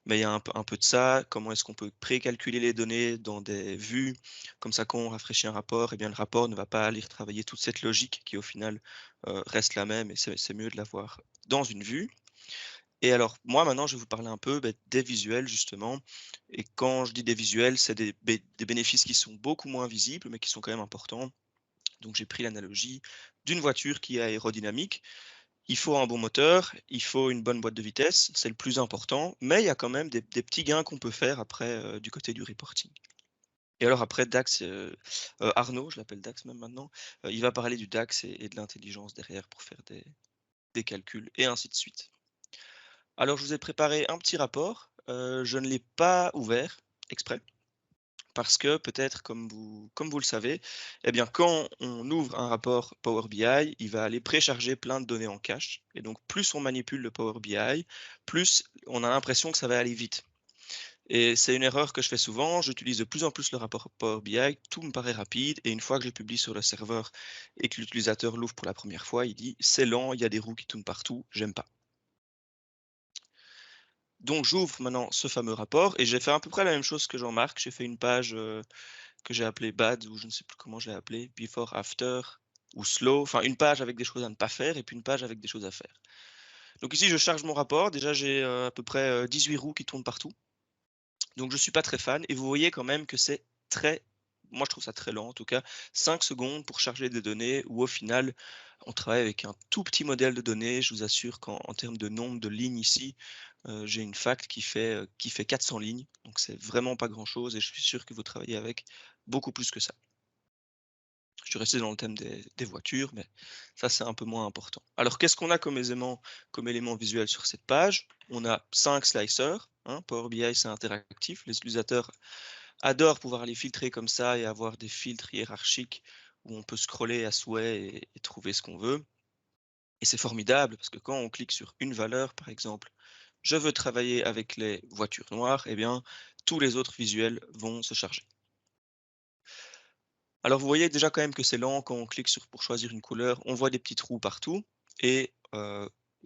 il y a un peu de ça. Comment est-ce qu'on peut précalculer les données dans des vues? Comme ça, quand on rafraîchit un rapport, eh bien, le rapport ne va pas aller retravailler toute cette logique qui au final reste la même et c'est mieux de l'avoir dans une vue. Et alors, moi, maintenant, je vais vous parler un peu des visuels, justement. Et quand je dis des visuels, c'est des bénéfices qui sont beaucoup moins visibles, mais qui sont quand même importants. Donc, j'ai pris l'analogie d'une voiture qui est aérodynamique. Il faut un bon moteur, il faut une bonne boîte de vitesse, c'est le plus important, mais il y a quand même des petits gains qu'on peut faire après du côté du reporting. Et alors après, DAX, Arnaud, je l'appelle DAX même maintenant, il va parler du DAX et de l'intelligence derrière pour faire des calculs et ainsi de suite. Alors, je vous ai préparé un petit rapport. Je ne l'ai pas ouvert exprès parce que peut-être, comme vous le savez, eh bien, quand on ouvre un rapport Power BI, il va aller précharger plein de données en cache. Et donc, plus on manipule le Power BI, plus on a l'impression que ça va aller vite. Et c'est une erreur que je fais souvent. J'utilise de plus en plus le rapport Power BI. Tout me paraît rapide. Et une fois que je le publie sur le serveur et que l'utilisateur l'ouvre pour la première fois, il dit « c'est lent, il y a des roues qui tournent partout, j'aime pas ». Donc j'ouvre maintenant ce fameux rapport et j'ai fait à peu près la même chose que Jean-Marc. J'ai fait une page que j'ai appelée bad ou je ne sais plus comment je l'ai appelée, before, after ou slow. Enfin une page avec des choses à ne pas faire et puis une page avec des choses à faire. Donc ici je charge mon rapport. Déjà j'ai à peu près 18 roues qui tournent partout. Donc je ne suis pas très fan et vous voyez quand même que c'est moi je trouve ça très lent en tout cas, 5 secondes pour charger des données où au final on travaille avec un tout petit modèle de données. Je vous assure qu'en termes de nombre de lignes ici, j'ai une fact qui fait 400 lignes, donc c'est vraiment pas grand chose et je suis sûr que vous travaillez avec beaucoup plus que ça. Je suis resté dans le thème des voitures, mais ça c'est un peu moins important. Alors qu'est-ce qu'on a comme élément visuel sur cette page? On a 5 slicers, Power BI c'est interactif, les utilisateurs adorent pouvoir les filtrer comme ça et avoir des filtres hiérarchiques où on peut scroller à souhait et trouver ce qu'on veut. Et c'est formidable parce que quand on clique sur une valeur, par exemple, je veux travailler avec les voitures noires, eh bien, tous les autres visuels vont se charger. Alors, vous voyez déjà quand même que c'est lent quand on clique pour choisir une couleur, on voit des petits trous partout et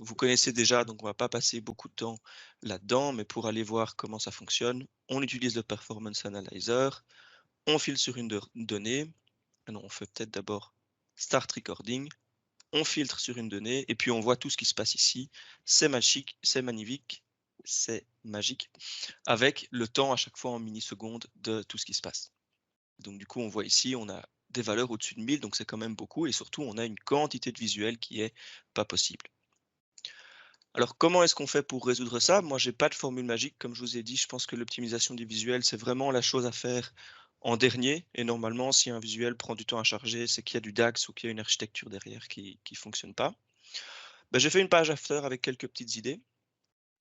vous connaissez déjà, donc on ne va pas passer beaucoup de temps là-dedans, mais pour aller voir comment ça fonctionne, on utilise le Performance Analyzer, on file sur une donnée. Non, on fait peut-être d'abord Start Recording. On filtre sur une donnée et puis on voit tout ce qui se passe ici. C'est magique, c'est magnifique, c'est magique, avec le temps à chaque fois en millisecondes de tout ce qui se passe. Donc du coup, on voit ici, on a des valeurs au-dessus de 1000, donc c'est quand même beaucoup, et surtout, on a une quantité de visuels qui est pas possible. Alors, comment est-ce qu'on fait pour résoudre ça? Moi, j'ai pas de formule magique, comme je vous ai dit. Je pense que l'optimisation des visuels, c'est vraiment la chose à faire en dernier. Et normalement, si un visuel prend du temps à charger, c'est qu'il y a du DAX ou qu'il y a une architecture derrière qui ne fonctionne pas. J'ai fait une page after avec quelques petites idées.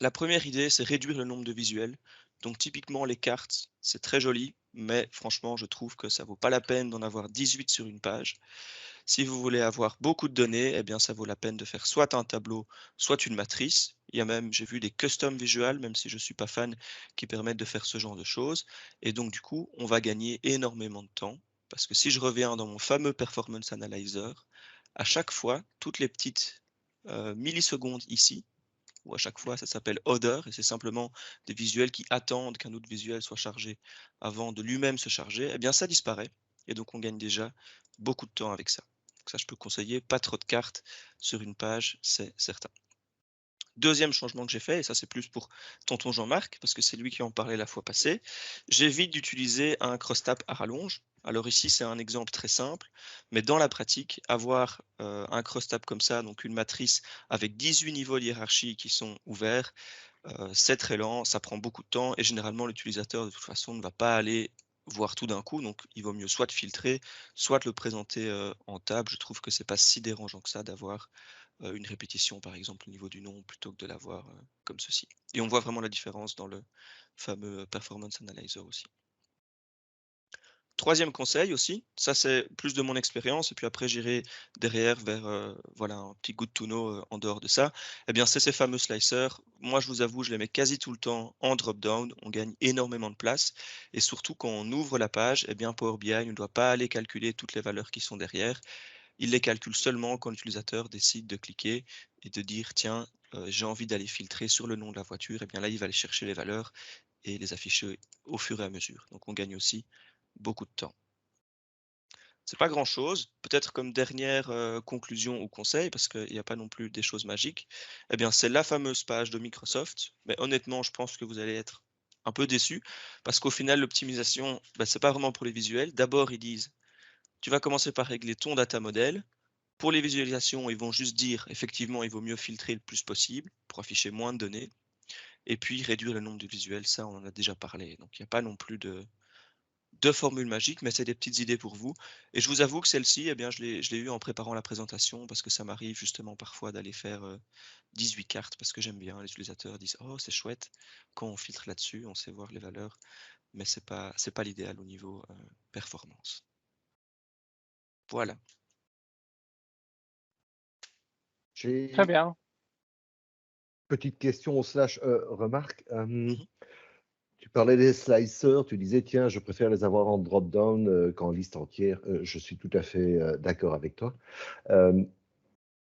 La première idée, c'est réduire le nombre de visuels. Donc typiquement, les cartes, c'est très joli, mais franchement, je trouve que ça vaut pas la peine d'en avoir 18 sur une page. Si vous voulez avoir beaucoup de données, eh bien, ça vaut la peine de faire soit un tableau, soit une matrice. Il y a même, j'ai vu des custom visuals, même si je ne suis pas fan, qui permettent de faire ce genre de choses. Et donc, du coup, on va gagner énormément de temps. Parce que si je reviens dans mon fameux Performance Analyzer, à chaque fois, toutes les petites millisecondes ici, ou à chaque fois, ça s'appelle Other, et c'est simplement des visuels qui attendent qu'un autre visuel soit chargé avant de lui-même se charger, eh bien, ça disparaît. Et donc, on gagne déjà beaucoup de temps avec ça. Donc ça, je peux conseiller, pas trop de cartes sur une page, c'est certain. Deuxième changement que j'ai fait, et ça c'est plus pour tonton Jean-Marc, parce que c'est lui qui en parlait la fois passée, j'évite d'utiliser un cross-tab à rallonge. Alors ici, c'est un exemple très simple, mais dans la pratique, avoir un cross-tab comme ça, donc une matrice avec 18 niveaux de hiérarchie qui sont ouverts, c'est très lent, ça prend beaucoup de temps, et généralement, l'utilisateur, de toute façon, ne va pas aller voir tout d'un coup, donc il vaut mieux soit de filtrer, soit de le présenter en table. Je trouve que c'est pas si dérangeant que ça d'avoir une répétition, par exemple, au niveau du nom, plutôt que de l'avoir comme ceci. Et on voit vraiment la différence dans le fameux Performance Analyzer aussi. Troisième conseil aussi, ça c'est plus de mon expérience, et puis après j'irai derrière vers voilà, un petit good to know en dehors de ça. Eh bien, c'est ces fameux slicers. Moi, je vous avoue, je les mets quasi tout le temps en drop-down. On gagne énormément de place. Et surtout, quand on ouvre la page, eh bien, Power BI ne doit pas aller calculer toutes les valeurs qui sont derrière. Il les calcule seulement quand l'utilisateur décide de cliquer et de dire tiens, j'ai envie d'aller filtrer sur le nom de la voiture. Et bien là, il va aller chercher les valeurs et les afficher au fur et à mesure. Donc, on gagne aussi beaucoup de temps. C'est pas grand-chose. Peut-être comme dernière conclusion ou conseil, parce qu'il n'y a pas non plus des choses magiques, eh bien, c'est la fameuse page de Microsoft. Mais honnêtement, je pense que vous allez être un peu déçus, parce qu'au final, l'optimisation, c'est pas vraiment pour les visuels. D'abord, ils disent, tu vas commencer par régler ton data model. Pour les visualisations, ils vont juste dire, effectivement, il vaut mieux filtrer le plus possible pour afficher moins de données. Et puis, réduire le nombre de visuels, ça, on en a déjà parlé. Donc, il n'y a pas non plus de formules magiques, mais c'est des petites idées pour vous. Et je vous avoue que celle-ci, eh bien, je l'ai eu en préparant la présentation, parce que ça m'arrive justement parfois d'aller faire 18 cartes, parce que j'aime bien. Les utilisateurs disent « Oh, c'est chouette, quand on filtre là-dessus, on sait voir les valeurs », mais c'est pas l'idéal au niveau performance. Voilà. J'ai Très bien. petite question slash remarque. Tu parlais des slicers, tu disais, tiens, je préfère les avoir en drop-down qu'en liste entière. Je suis tout à fait d'accord avec toi.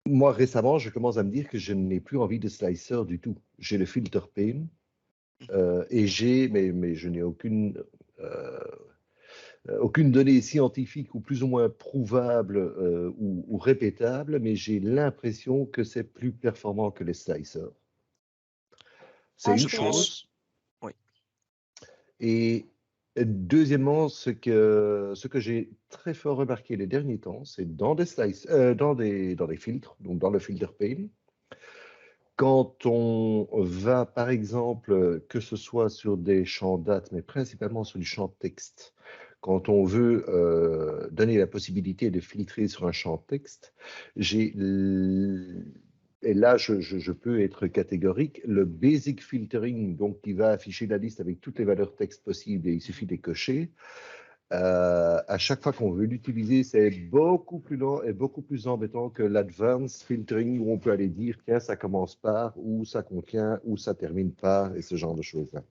Moi, récemment, je commence à me dire que je n'ai plus envie de slicer du tout. J'ai le filter pane et mais je n'ai aucune donnée scientifique ou plus ou moins prouvable ou répétable, mais j'ai l'impression que c'est plus performant que les slicers. C'est une Je chose. pense. Oui. Et deuxièmement, ce que j'ai très fort remarqué les derniers temps, c'est dans des dans des filtres, donc dans le filter pane, quand on va, par exemple, que ce soit sur des champs dates, mais principalement sur du champ texte, quand on veut donner la possibilité de filtrer sur un champ texte, et là, je peux être catégorique, le basic filtering, donc qui va afficher la liste avec toutes les valeurs texte possibles et il suffit de les cocher. À chaque fois qu'on veut l'utiliser, c'est beaucoup plus lent et beaucoup plus embêtant que l'advanced filtering où on peut aller dire tiens, ça commence par, ou ça contient, ou ça termine par, et ce genre de choses-là.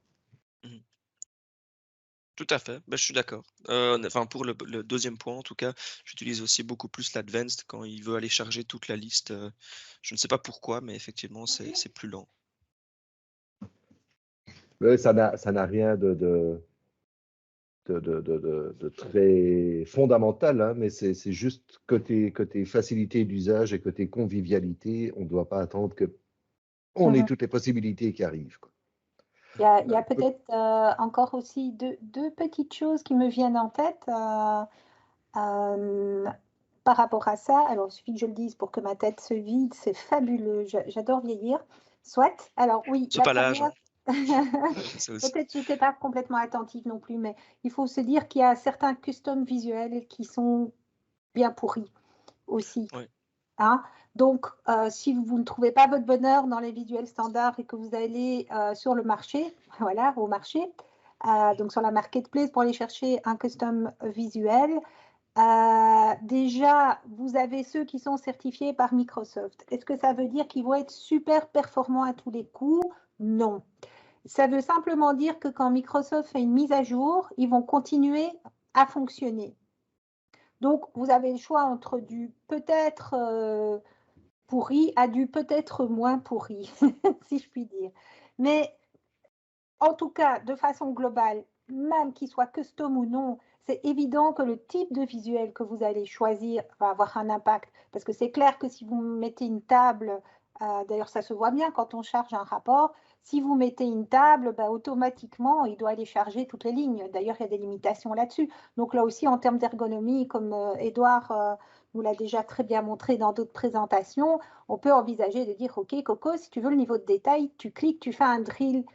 Tout à fait, je suis d'accord. Enfin, pour le deuxième point, en tout cas, j'utilise aussi beaucoup plus l'advanced quand il veut aller charger toute la liste. Je ne sais pas pourquoi, mais effectivement, c'est plus lent. Ça n'a rien de très fondamental, hein, mais c'est juste côté facilité d'usage et côté convivialité, on ne doit pas attendre qu'on ait toutes les possibilités qui arrivent, quoi. Il y a peut-être encore aussi deux petites choses qui me viennent en tête par rapport à ça. Alors, il suffit que je le dise pour que ma tête se vide, c'est fabuleux. J'adore vieillir. Soit. Alors, oui, C'est la pas l'âge, première. ça aussi. Peut-être j'étais pas complètement attentive non plus, mais il faut se dire qu'il y a certains custom visuels qui sont bien pourris aussi. Ouais. Hein? Donc, si vous ne trouvez pas votre bonheur dans les visuels standards et que vous allez sur le marché, voilà, au marché, donc sur la marketplace pour aller chercher un custom visuel, déjà, vous avez ceux qui sont certifiés par Microsoft. Est-ce que ça veut dire qu'ils vont être super performants à tous les coups? Non. Ça veut simplement dire que quand Microsoft fait une mise à jour, ils vont continuer à fonctionner. Donc, vous avez le choix entre du peut-être pourri à du peut-être moins pourri, si je puis dire. Mais en tout cas, de façon globale, même qu'il soit custom ou non, c'est évident que le type de visuel que vous allez choisir va avoir un impact. Parce que c'est clair que si vous mettez une table, d'ailleurs ça se voit bien quand on charge un rapport, si vous mettez une table, automatiquement, il doit aller charger toutes les lignes. D'ailleurs, il y a des limitations là-dessus. Donc là aussi, en termes d'ergonomie, comme Edouard nous l'a déjà très bien montré dans d'autres présentations, on peut envisager de dire, OK, Coco, si tu veux le niveau de détail, tu cliques, tu fais un drill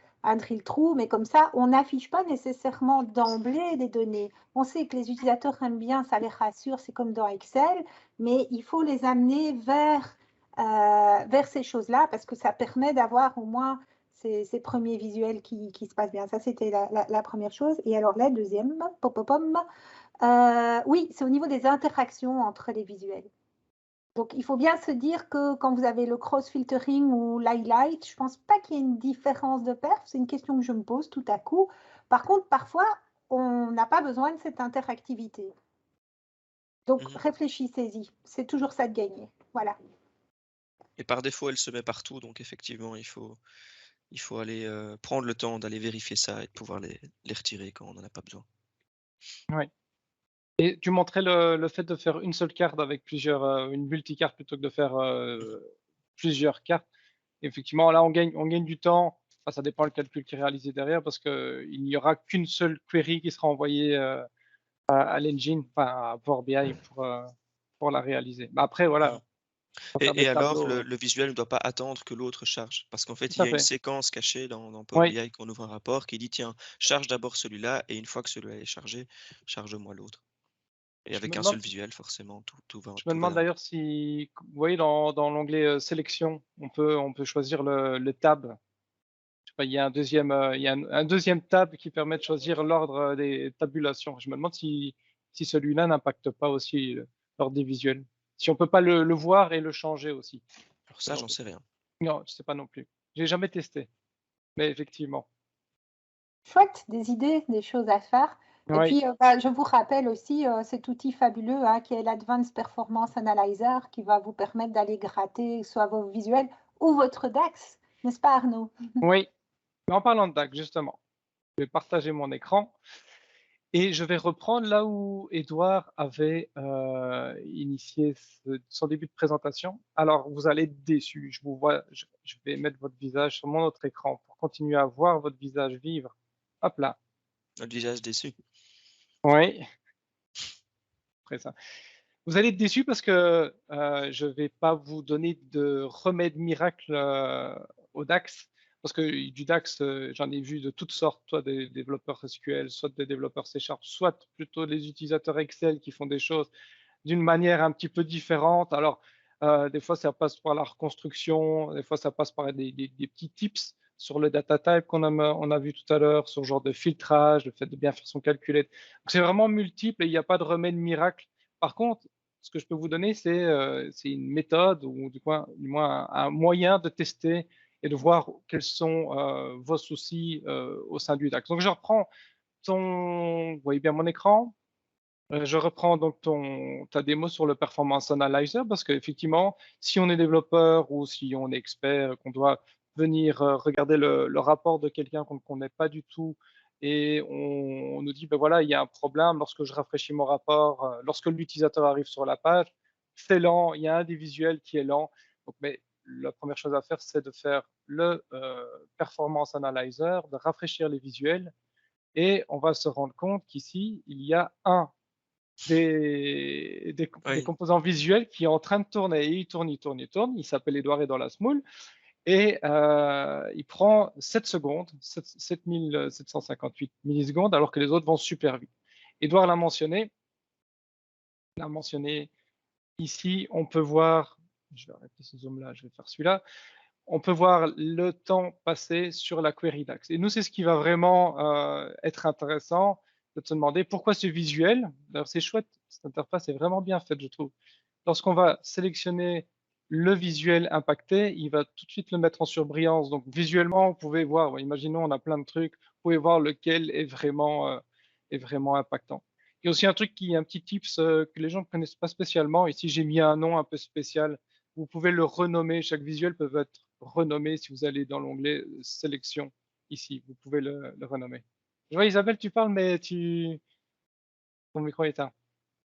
trou, mais comme ça, on n'affiche pas nécessairement d'emblée des données. On sait que les utilisateurs aiment bien, ça les rassure, c'est comme dans Excel, mais il faut les amener vers ces choses-là parce que ça permet d'avoir au moins ces premiers visuels qui se passent bien. Ça, c'était la première chose. Et alors, la deuxième, oui, c'est au niveau des interactions entre les visuels. Donc, il faut bien se dire que quand vous avez le cross-filtering ou l'highlight, je ne pense pas qu'il y ait une différence de perf. C'est une question que je me pose tout à coup. Par contre, parfois, on n'a pas besoin de cette interactivité. Donc, réfléchissez-y. C'est toujours ça de gagner. Voilà. Et par défaut, elle se met partout. Donc, effectivement, il faut aller prendre le temps d'aller vérifier ça et de pouvoir les retirer quand on n'en a pas besoin. Oui. Et tu montrais le fait de faire une seule carte avec une multicarte plutôt que de faire plusieurs cartes. Effectivement, là, on gagne du temps. Enfin, ça dépend le calcul qui est réalisé derrière parce qu'il n'y aura qu'une seule query qui sera envoyée à l'engine, enfin à Power BI pour la réaliser. Mais après, voilà. Et alors, le visuel ne doit pas attendre que l'autre charge. Parce qu'en fait, il y a une séquence cachée dans Power BI quand on ouvre un rapport qui dit, tiens, charge d'abord celui-là, et une fois que celui-là est chargé, charge-moi l'autre. Et avec un seul visuel, forcément, tout va. Je me demande d'ailleurs si, vous voyez, dans l'onglet sélection, on peut choisir le tab. Je sais pas, il y a un deuxième tab qui permet de choisir l'ordre des tabulations. Je me demande si celui-là n'impacte pas aussi l'ordre des visuels. Si on peut pas le voir et le changer aussi. Alors ça, j'en sais rien. Non, je sais pas non plus. J'ai jamais testé. Mais effectivement. Chouette, des idées, des choses à faire. Et puis, je vous rappelle aussi cet outil fabuleux qui est l'Advanced Performance Analyzer qui va vous permettre d'aller gratter soit vos visuels ou votre DAX, n'est-ce pas Arnaud? Oui, mais en parlant de DAX, justement, je vais partager mon écran et je vais reprendre là où Edouard avait initié son début de présentation. Alors, vous allez être déçus. Je vous vois, je vais mettre votre visage sur mon autre écran pour continuer à voir votre visage vivre. Hop là. Notre visage déçu. Oui. Après ça. Vous allez être déçus parce que je ne vais pas vous donner de remède miracle au DAX. Parce que du DAX, j'en ai vu de toutes sortes, soit des développeurs SQL, soit des développeurs C#, soit plutôt les utilisateurs Excel qui font des choses d'une manière un petit peu différente. Alors, des fois, ça passe par la reconstruction, des fois, ça passe par des petits tips sur le data type qu'on a vu tout à l'heure, sur le genre de filtrage, le fait de bien faire son calculette. Donc, c'est vraiment multiple et il n'y a pas de remède miracle. Par contre, ce que je peux vous donner, c'est une méthode ou du moins un moyen de tester et de voir quels sont vos soucis au sein du DAX. Donc, je reprends vous voyez bien mon écran. Je reprends donc ta démo sur le Performance Analyzer parce qu'effectivement, si on est développeur ou si on est expert, qu'on doit venir regarder le rapport de quelqu'un qu'on ne connaît pas du tout et on nous dit, ben voilà, il y a un problème lorsque je rafraîchis mon rapport, lorsque l'utilisateur arrive sur la page, c'est lent, il y a un des visuels qui est lent. Donc, mais la première chose à faire, c'est de faire le Performance Analyzer, de rafraîchir les visuels et on va se rendre compte qu'ici, il y a des composants visuels qui est en train de tourner. Et il tourne. Il s'appelle Edouard et dans la smoule. Et il prend 7 secondes, 7758 millisecondes, alors que les autres vont super vite. Edouard l'a mentionné. Ici, on peut voir, je vais arrêter ce zoom-là, je vais faire celui-là. On peut voir le temps passé sur la query DAX. Et nous, c'est ce qui va vraiment être intéressant, de se demander pourquoi ce visuel. D'ailleurs, c'est chouette, cette interface est vraiment bien faite, je trouve. Lorsqu'on va sélectionner le visuel impacté, il va tout de suite le mettre en surbrillance. Donc, visuellement, vous pouvez voir, imaginons, on a plein de trucs, vous pouvez voir lequel est vraiment impactant. Il y a aussi un truc un petit tips que les gens ne connaissent pas spécialement. Ici, j'ai mis un nom un peu spécial. Vous pouvez le renommer. Chaque visuel peut être renommé si vous allez dans l'onglet sélection ici. Vous pouvez le renommer. Je vois Isabelle, tu parles, mais ton micro est éteint.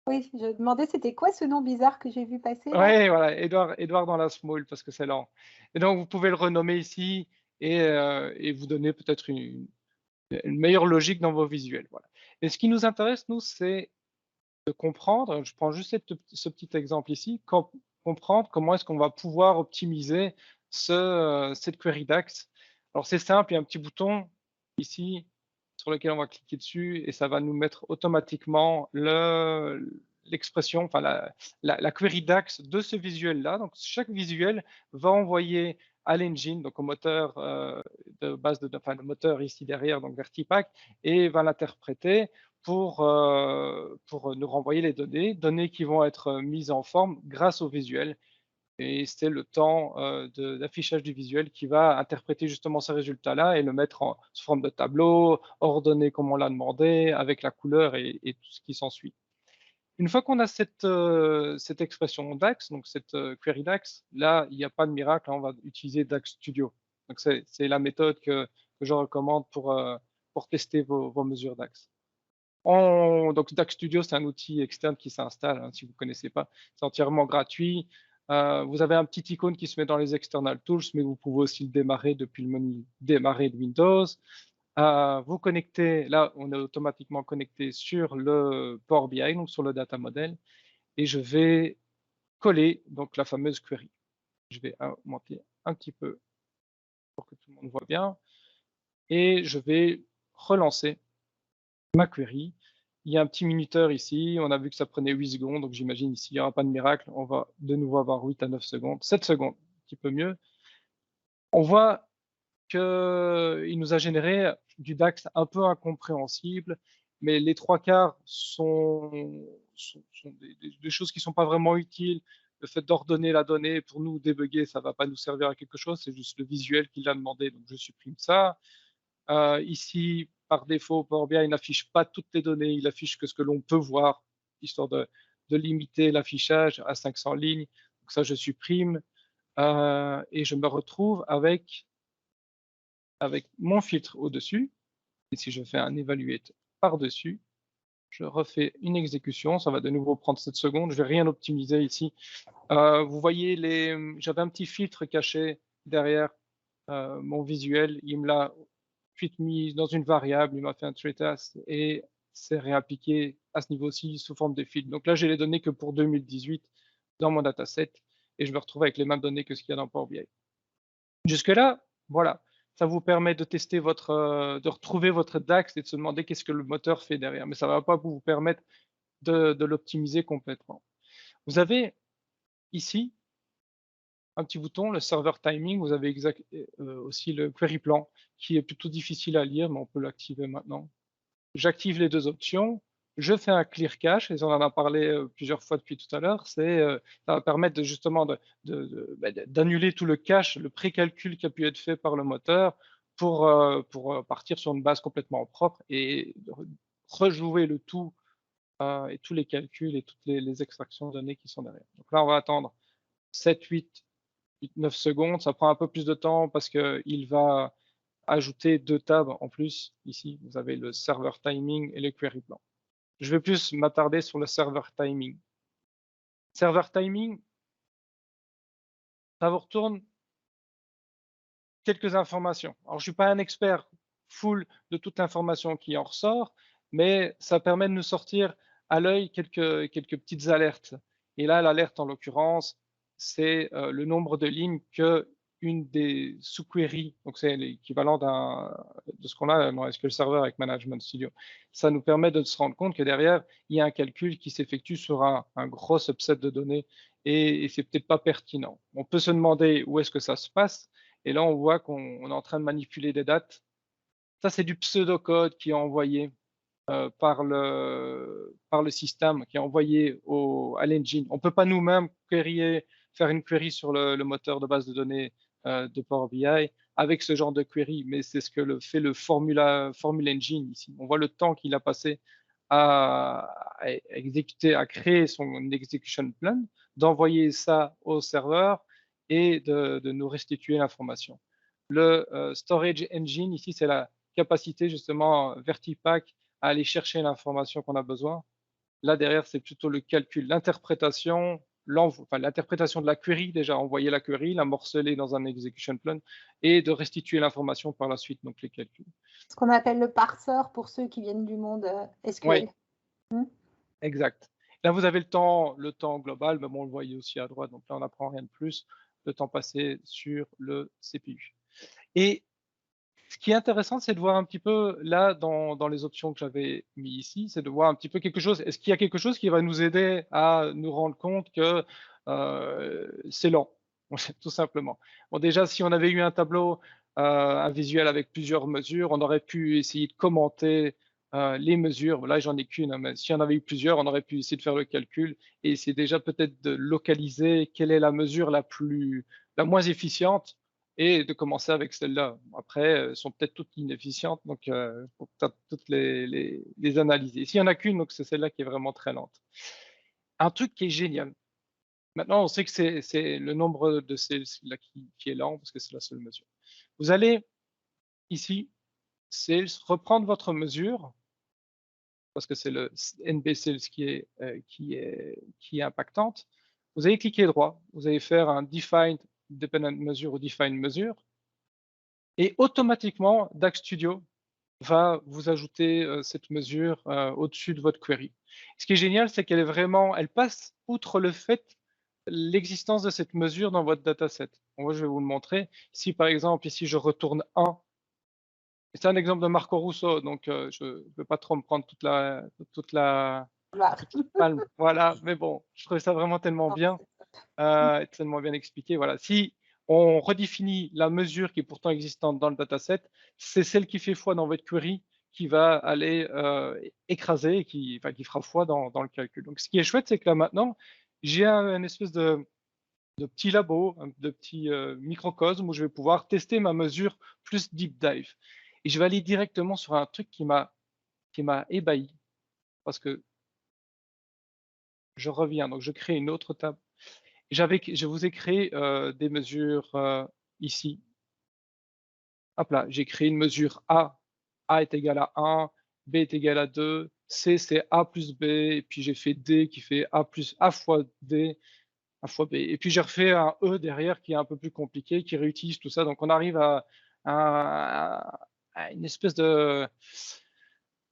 Oui, je demandais c'était quoi ce nom bizarre que j'ai vu passer là? Oui, voilà, Edouard dans la small parce que c'est lent. Et donc, vous pouvez le renommer ici et vous donner peut-être une meilleure logique dans vos visuels. Voilà. Et ce qui nous intéresse, nous, c'est de comprendre, je prends juste ce petit exemple ici, comprendre comment est-ce qu'on va pouvoir optimiser cette query DAX. Alors, c'est simple, il y a un petit bouton ici sur lequel on va cliquer dessus et ça va nous mettre automatiquement l'expression, enfin la query DAX de ce visuel-là. Donc, chaque visuel va envoyer à l'engine, donc au moteur de base enfin, le moteur ici derrière, donc Vertipack, et va l'interpréter pour nous renvoyer les données qui vont être mises en forme grâce au visuel. Et c'est le temps d'affichage du visuel qui va interpréter justement ces résultats-là et le mettre sous forme de tableau, ordonné comme on l'a demandé, avec la couleur et tout ce qui s'ensuit. Une fois qu'on a cette expression DAX, donc cette query DAX, là, il n'y a pas de miracle, hein, on va utiliser DAX Studio. Donc c'est la méthode que je recommande pour tester vos mesures DAX. Donc DAX Studio, c'est un outil externe qui s'installe, hein, si vous ne connaissez pas. C'est entièrement gratuit. Vous avez un petit icône qui se met dans les external tools, mais vous pouvez aussi le démarrer depuis le menu démarrer de Windows. Vous connectez, là, on est automatiquement connecté sur le Power BI, donc sur le data model, et je vais coller donc la fameuse query. Je vais augmenter un petit peu pour que tout le monde voit bien, et je vais relancer ma query. Il y a un petit minuteur ici, on a vu que ça prenait 8 secondes, donc j'imagine ici il n'y aura pas de miracle, on va de nouveau avoir 8 à 9 secondes, 7 secondes, un petit peu mieux. On voit qu'il nous a généré du DAX un peu incompréhensible, mais les trois quarts sont des choses qui ne sont pas vraiment utiles. Le fait d'ordonner la donnée, pour nous, débugger, ça ne va pas nous servir à quelque chose, c'est juste le visuel qui l'a demandé, donc je supprime ça. Ici, par défaut, Power BI n'affiche pas toutes les données, il affiche que ce que l'on peut voir, histoire de limiter l'affichage à 500 lignes. Donc ça, je supprime et je me retrouve avec mon filtre au-dessus. Et si je fais un evaluate par-dessus, je refais une exécution, ça va de nouveau prendre 7 secondes, je ne vais rien optimiser ici. Vous voyez, j'avais un petit filtre caché derrière mon visuel, il me l'a mis dans une variable, il m'a fait un trace et c'est réappliqué à ce niveau-ci sous forme de filtre. Donc là, j'ai les données que pour 2018 dans mon dataset et je me retrouve avec les mêmes données que ce qu'il y a dans Power BI. Jusque-là, voilà, ça vous permet de tester de retrouver votre DAX et de se demander qu'est-ce que le moteur fait derrière, mais ça ne va pas vous permettre de l'optimiser complètement. Vous avez ici un petit bouton, le server timing, vous avez aussi le query plan qui est plutôt difficile à lire, mais on peut l'activer maintenant. J'active les deux options, je fais un clear cache, et on en a parlé plusieurs fois depuis tout à l'heure, ça va permettre justement d'annuler tout le cache, le précalcul qui a pu être fait par le moteur pour partir sur une base complètement propre et rejouer le tout et tous les calculs et toutes les extractions de données qui sont derrière. Donc là, on va attendre 7, 8, 9 secondes, ça prend un peu plus de temps parce qu'il va ajouter deux tabs en plus. Ici, vous avez le server timing et le query plan. Je vais plus m'attarder sur le server timing. Server timing, ça vous retourne quelques informations. Alors, je ne suis pas un expert full de toute l'information qui en ressort, mais ça permet de nous sortir à l'œil quelques petites alertes. Et là, l'alerte, en l'occurrence, c'est le nombre de lignes que une des sous-queries, donc c'est l'équivalent de ce qu'on a dans SQL Server avec Management Studio. Ça nous permet de se rendre compte que derrière, il y a un calcul qui s'effectue sur un gros subset de données et c'est peut-être pas pertinent. On peut se demander où est-ce que ça se passe et là, on voit qu'on est en train de manipuler des dates. Ça, c'est du pseudocode qui est envoyé par le système, qui est envoyé à l'engine. On ne peut pas nous-mêmes faire une query sur le moteur de base de données de Power BI avec ce genre de query, mais c'est ce que fait le Formule Engine ici. On voit le temps qu'il a passé à exécuter, à créer son execution plan, d'envoyer ça au serveur et de nous restituer l'information. Le Storage Engine, ici, c'est capacité justement Vertipack à aller chercher l'information qu'on a besoin. Là, derrière, c'est plutôt le calcul, l'interprétation, l'interprétation de la query, déjà envoyer la query, la morceler dans un execution plan et de restituer l'information par la suite, donc les calculs. Ce qu'on appelle le parseur pour ceux qui viennent du monde SQL. Oui, exact. Là, vous avez le temps global, mais bon, on le voyait aussi à droite, donc là, on n'apprend rien de plus, le temps passé sur le CPU. Et ce qui est intéressant, c'est de voir un petit peu, là, dans les options que j'avais mis ici, c'est de voir un petit peu quelque chose. Est-ce qu'il y a quelque chose qui va nous aider à nous rendre compte que c'est lent, tout simplement. Bon, déjà, si on avait eu un tableau, un visuel avec plusieurs mesures, on aurait pu essayer de commenter les mesures. Là, j'en ai qu'une, hein, mais si on avait eu plusieurs, on aurait pu essayer de faire le calcul et essayer déjà peut-être de localiser quelle est la mesure la moins efficiente et de commencer avec celle-là. Après, elles sont peut-être toutes inefficientes, donc il faut peut-être toutes les analyser. S'il n'y en a qu'une, donc c'est celle-là qui est vraiment très lente. Un truc qui est génial. Maintenant, on sait que c'est le nombre de cells là qui est lent, parce que c'est la seule mesure. Vous allez ici, cells, reprendre votre mesure, parce que c'est le NB cells qui est impactante. Vous allez cliquer droit, vous allez faire un Defined Dependent Measure ou Define Measure, et automatiquement, DAX Studio va vous ajouter cette mesure au-dessus de votre query. Ce qui est génial, c'est qu'elle elle passe outre le fait l'existence de cette mesure dans votre dataset. Moi, je vais vous le montrer. Si par exemple, ici, je retourne 1, c'est un exemple de Marco Russo, donc je ne veux pas trop me prendre toute la palme. Voilà, mais bon, je trouvais ça vraiment tellement bien, tellement bien expliqué. Voilà, si on redéfinit la mesure qui est pourtant existante dans le dataset, c'est celle qui fait foi dans votre query qui va aller écraser et qui fera foi dans le calcul. Donc, ce qui est chouette, c'est que là maintenant, j'ai un espèce de petit labo, de petit microcosme où je vais pouvoir tester ma mesure plus deep dive. Et je vais aller directement sur un truc qui m'a ébahi parce que je reviens, donc je crée une autre table. Je vous ai créé des mesures ici. Hop là, j'ai créé une mesure A. A est égal à 1, B est égal à 2, C c'est A plus B, et puis j'ai fait D qui fait A plus A fois D, A fois B. Et puis j'ai refait un E derrière qui est un peu plus compliqué, qui réutilise tout ça. Donc on arrive à une espèce de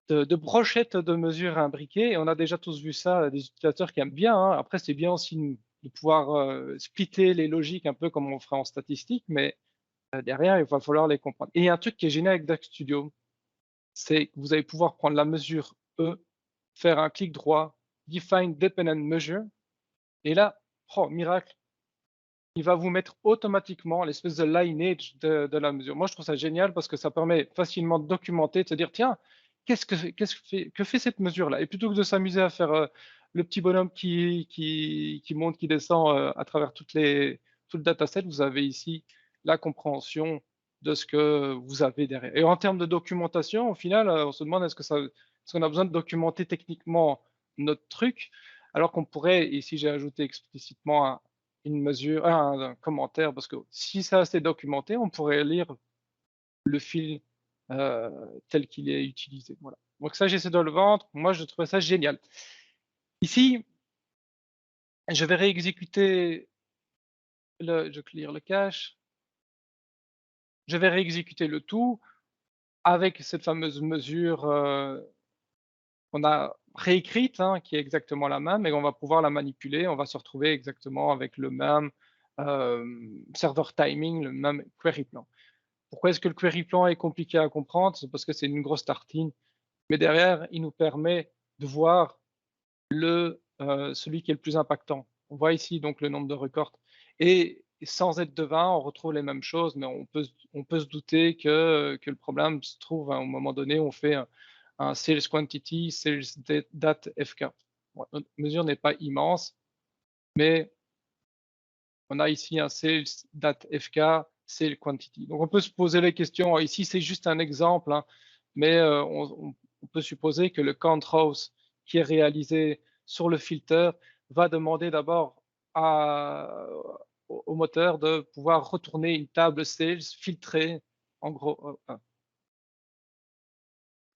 brochette de mesures imbriquées. Et on a déjà tous vu ça, des utilisateurs qui aiment bien, hein. Après, c'est bien aussi de pouvoir splitter les logiques un peu comme on ferait en statistique, mais derrière, il va falloir les comprendre. Et il y a un truc qui est génial avec DAX Studio, c'est que vous allez pouvoir prendre la mesure E, faire un clic droit, Define Dependent Measure, et là, oh, miracle, il va vous mettre automatiquement l'espèce de lineage de la mesure. Moi, je trouve ça génial parce que ça permet facilement de documenter, de se dire, tiens, que fait cette mesure-là? Et plutôt que de s'amuser à faire le petit bonhomme qui monte, qui descend à travers tout le dataset, vous avez ici la compréhension de ce que vous avez derrière. Et en termes de documentation, au final, on se demande est-ce qu'on a besoin de documenter techniquement notre truc, alors qu'on pourrait, ici j'ai ajouté explicitement une mesure, un commentaire, parce que si ça c'est documenté, on pourrait lire le fil tel qu'il est utilisé. Voilà. Donc ça, j'essaie de le vendre. Moi, je trouvais ça génial. Ici, je vais réexécuter je clear le cache. Je vais réexécuter le tout avec cette fameuse mesure qu'on a réécrite, hein, qui est exactement la même, et on va pouvoir la manipuler. On va se retrouver exactement avec le même server timing, le même query plan. Pourquoi est-ce que le query plan est compliqué à comprendre? C'est parce que c'est une grosse tartine. Mais derrière, il nous permet de voir celui qui est le plus impactant. On voit ici donc le nombre de records. Et sans être devin, on retrouve les mêmes choses, mais on peut se douter que le problème se trouve à un moment donné, on fait un sales quantity, sales date FK. Bon, notre mesure n'est pas immense, mais on a ici un sales date FK, sales quantity. Donc on peut se poser les questions. Ici, c'est juste un exemple, hein, mais on peut supposer que le count rows qui est réalisé sur le filter va demander d'abord au moteur de pouvoir retourner une table sales filtrée, en gros,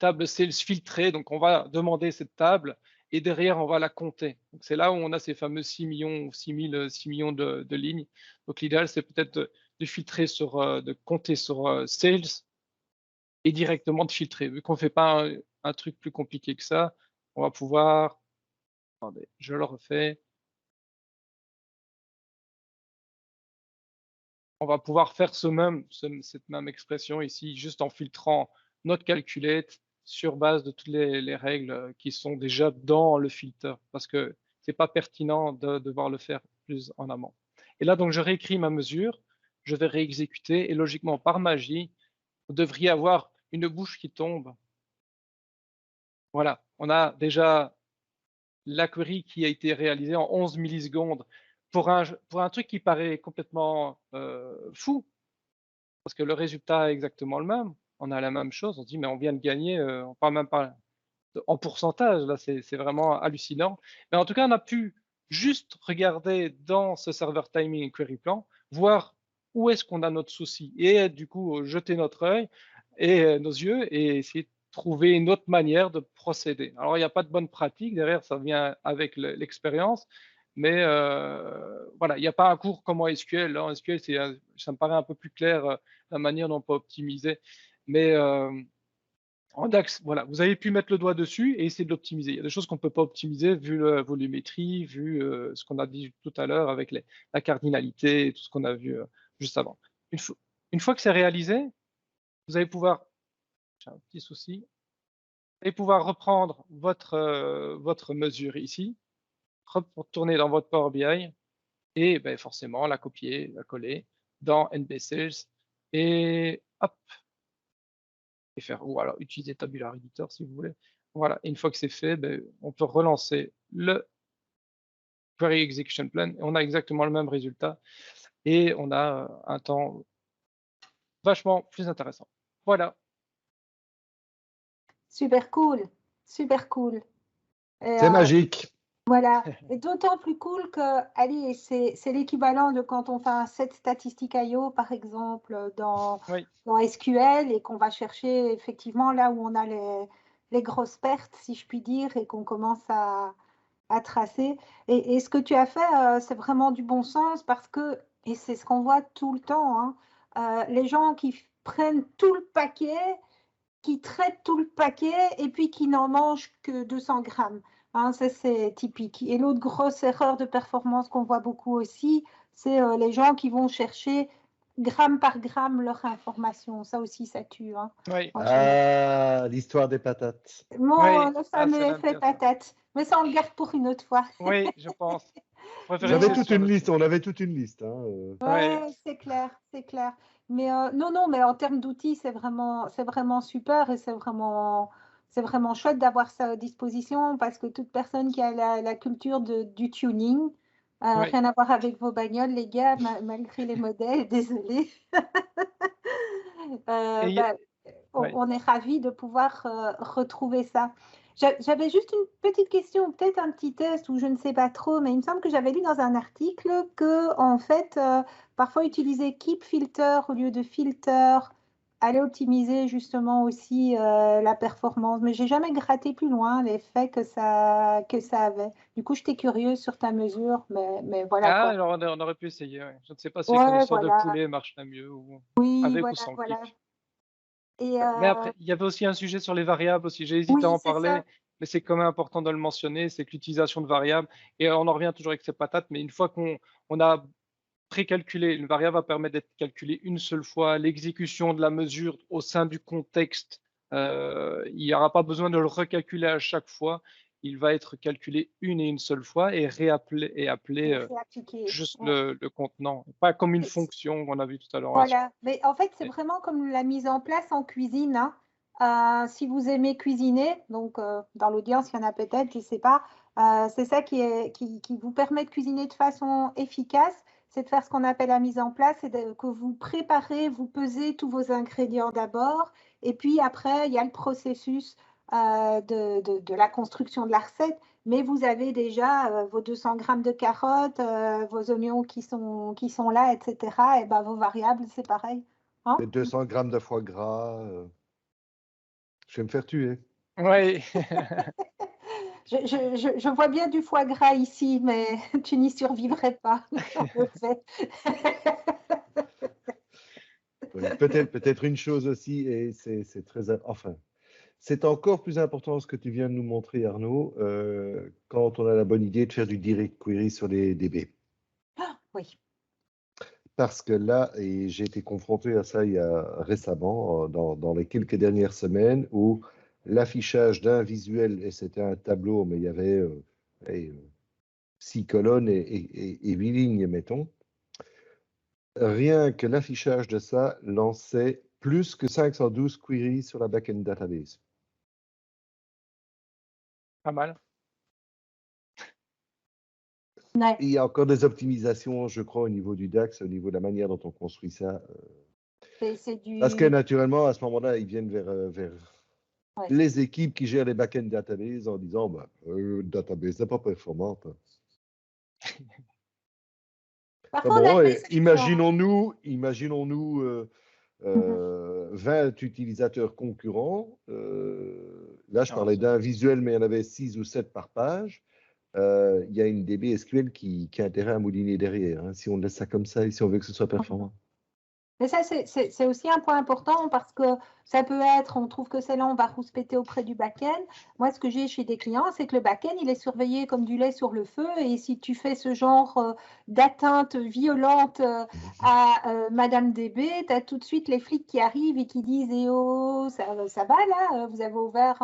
table sales filtrée. Donc, on va demander cette table et derrière, on va la compter. Donc, c'est là où on a ces fameux 6 millions, 6 millions de lignes. Donc, l'idéal, c'est peut-être de filtrer de compter sur sales et directement de filtrer. Vu qu'on ne fait pas un truc plus compliqué que ça, on va pouvoir... Attendez, je le refais. On va pouvoir faire cette même expression ici, juste en filtrant notre calculette sur base de toutes les règles qui sont déjà dans le filtre, parce que ce n'est pas pertinent de devoir le faire plus en amont. Et là, donc, je réécris ma mesure, je vais réexécuter, et logiquement, par magie, vous devriez avoir une bouche qui tombe. Voilà, on a déjà la query qui a été réalisée en 11 millisecondes pour un truc qui paraît complètement fou, parce que le résultat est exactement le même. On a la même chose, on se dit, mais on vient de gagner, on parle même pas en pourcentage, là, c'est vraiment hallucinant. Mais en tout cas, on a pu juste regarder dans ce serveur timing et query plan, voir où est-ce qu'on a notre souci et du coup, jeter notre œil et nos yeux et essayer de trouver une autre manière de procéder. Alors, il n'y a pas de bonne pratique, derrière, ça vient avec l'expérience, mais voilà, il n'y a pas un cours comme en SQL. Là, en SQL, ça me paraît un peu plus clair la manière dont on peut optimiser. Mais en DAX, voilà, vous avez pu mettre le doigt dessus et essayer de l'optimiser. Il y a des choses qu'on ne peut pas optimiser vu la volumétrie, vu ce qu'on a dit tout à l'heure avec la cardinalité et tout ce qu'on a vu juste avant. Une fois que c'est réalisé, vous allez pouvoir, j'ai un petit souci, vous allez pouvoir reprendre votre mesure ici, retourner dans votre Power BI et ben, forcément la copier, la coller dans NB Sales et hop, et faire, ou alors utiliser Tabular Editor si vous voulez. Voilà, et une fois que c'est fait, ben, on peut relancer le Query Execution Plan et on a exactement le même résultat et on a un temps vachement plus intéressant. Voilà. Super cool, super cool. C'est magique. Voilà, et d'autant plus cool que, allez, c'est l'équivalent de quand on fait un set statistique IO, par exemple, dans SQL et qu'on va chercher effectivement là où on a les grosses pertes, si je puis dire, et qu'on commence à tracer. Et ce que tu as fait, c'est vraiment du bon sens parce que, et c'est ce qu'on voit tout le temps, hein, les gens qui prennent tout le paquet, qui traitent tout le paquet et puis qui n'en mangent que 200 grammes. Hein, ça, c'est typique. Et l'autre grosse erreur de performance qu'on voit beaucoup aussi, c'est les gens qui vont chercher gramme par gramme leur information. Ça aussi, ça tue. Hein. Oui. Ah, l'histoire des patates. Le fameux effet patate. Mais ça, on le garde pour une autre fois. Oui, je pense. J'avais toute une liste, on avait toute une liste. Hein. Ouais, c'est clair, c'est clair. Mais non, mais en termes d'outils, c'est vraiment super et c'est vraiment chouette d'avoir ça à disposition parce que toute personne qui a la culture du tuning, rien à voir avec vos bagnoles, les gars, malgré les modèles, désolé. On est ravis de pouvoir retrouver ça. J'avais juste une petite question, peut-être un petit test ou je ne sais pas trop, mais il me semble que j'avais lu dans un article que, en fait, parfois utiliser keep filter au lieu de filter allait optimiser justement aussi la performance. Mais j'ai jamais gratté plus loin l'effet que ça avait. Du coup, j'étais curieuse sur ta mesure, mais voilà. Ah, alors on aurait pu essayer. Ouais. Je ne sais pas si les Ouais, conditions voilà. de poulet marchent mieux ou Oui, avec voilà, ou sans voilà. keep. Et, Mais après, il y avait aussi un sujet sur les variables aussi. J'ai hésité oui, à en c'est parler, ça. mais c'est quand même important de le mentionner, c'est que l'utilisation de variables, et on en revient toujours avec ces patates, mais une fois qu'on a précalculé, une variable va permettre d'être calculée une seule fois, l'exécution de la mesure au sein du contexte, il n'y aura pas besoin de le recalculer à chaque fois, il va être calculé une seule fois et appelé juste le contenant, pas comme une fonction qu'on a vu tout à l'heure. Voilà, mais en fait, c'est vraiment comme la mise en place en cuisine. Hein. Si vous aimez cuisiner, donc dans l'audience, il y en a peut-être, je ne sais pas, c'est ça qui vous permet de cuisiner de façon efficace, c'est de faire ce qu'on appelle la mise en place, c'est que vous préparez, vous pesez tous vos ingrédients d'abord, et puis après, il y a le processus de la construction de la recette. Mais vous avez déjà vos 200 grammes de carottes, vos oignons qui sont là, etc. Et ben, vos variables, c'est pareil. Hein? Les 200 grammes de foie gras. Je vais me faire tuer. Oui. Je vois bien du foie gras ici, mais tu n'y survivrais pas. Je sais. Oui, peut-être une chose aussi, et c'est très, enfin, c'est encore plus important ce que tu viens de nous montrer, Arnaud, quand on a la bonne idée de faire du direct query sur les DB. Oui. Parce que là, et j'ai été confronté à ça il y a récemment, dans les quelques dernières semaines, où l'affichage d'un visuel, et c'était un tableau, mais il y avait 6 colonnes et 8 lignes, mettons. Rien que l'affichage de ça lançait plus que 512 queries sur la backend database. Pas mal. Ouais. Et il y a encore des optimisations, je crois, au niveau du DAX, au niveau de la manière dont on construit ça. C'est du... Parce que naturellement, à ce moment-là, ils viennent vers Ouais. les équipes qui gèrent les back-end database en disant bah, database n'est pas performante. Parfois, on a Bon, une et exception. imaginons-nous 20 utilisateurs concurrents. Là, je Ah, parlais ça- d'un visuel, mais il y en avait 6 ou 7 par page. Il y a une DB SQL qui a intérêt à mouliner derrière, hein, si on laisse ça comme ça et si on veut que ce soit performant. Mais ça, c'est aussi un point important parce que ça peut être, on trouve que c'est là, on va rouspéter auprès du back-end. Moi, ce que j'ai chez des clients, c'est que le back-end, il est surveillé comme du lait sur le feu. Et si tu fais ce genre d'atteinte violente à Madame DB, tu as tout de suite les flics qui arrivent et qui disent eh oh, ça va là, vous avez ouvert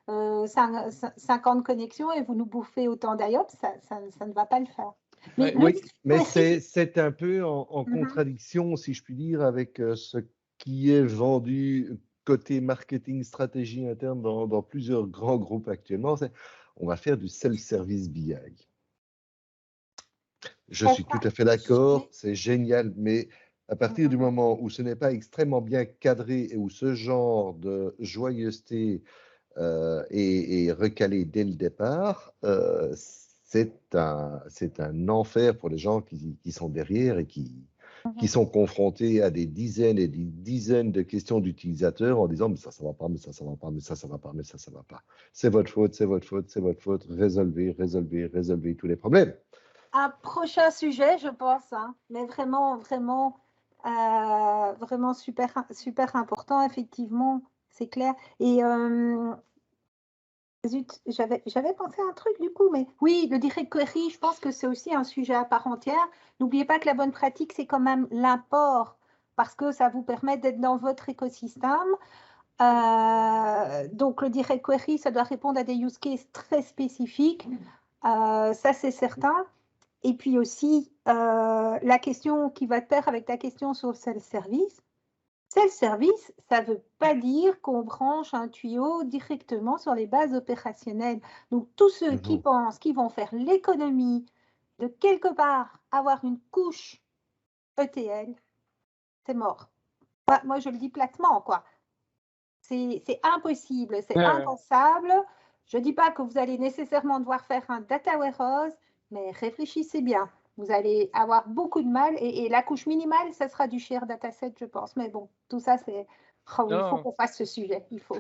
50 connexions et vous nous bouffez autant d'IOPS, ça ne va pas le faire. Mais Ouais. le Oui, mais query- c'est un peu en Mhm. contradiction, si je puis dire, avec ce qui est vendu côté marketing, stratégie interne dans plusieurs grands groupes actuellement. On va faire du self-service BI. Je suis tout à fait d'accord, c'est génial, mais à partir du moment où ce n'est pas extrêmement bien cadré et où ce genre de joyeuseté est recalé dès le départ, c'est un enfer pour les gens qui sont derrière et qui sont confrontés à des dizaines et des dizaines de questions d'utilisateurs en disant mais ça va pas, mais ça va pas, mais ça va pas, mais ça va pas. C'est votre faute, c'est votre faute, c'est votre faute. Résolvez tous les problèmes. Un prochain sujet, je pense, hein, mais vraiment super important, effectivement, c'est clair. Et zut, j'avais pensé à un truc du coup, mais oui, le direct query, je pense que c'est aussi un sujet à part entière. N'oubliez pas que la bonne pratique, c'est quand même l'import, parce que ça vous permet d'être dans votre écosystème. Donc, le direct query, ça doit répondre à des use cases très spécifiques. Ça, c'est certain. Et puis aussi, la question qui va de pair avec ta question sur le self-service. Self-service, ça ne veut pas dire qu'on branche un tuyau directement sur les bases opérationnelles. Donc, tous ceux qui pensent qu'ils vont faire l'économie de quelque part avoir une couche ETL, c'est mort. Moi, je le dis platement, quoi. C'est impossible, c'est impensable. Je ne dis pas que vous allez nécessairement devoir faire un data warehouse, mais réfléchissez bien. Vous allez avoir beaucoup de mal et la couche minimale, ça sera du share dataset, je pense. Mais bon, tout ça, c'est... Oh oui, il faut qu'on fasse ce sujet, il faut.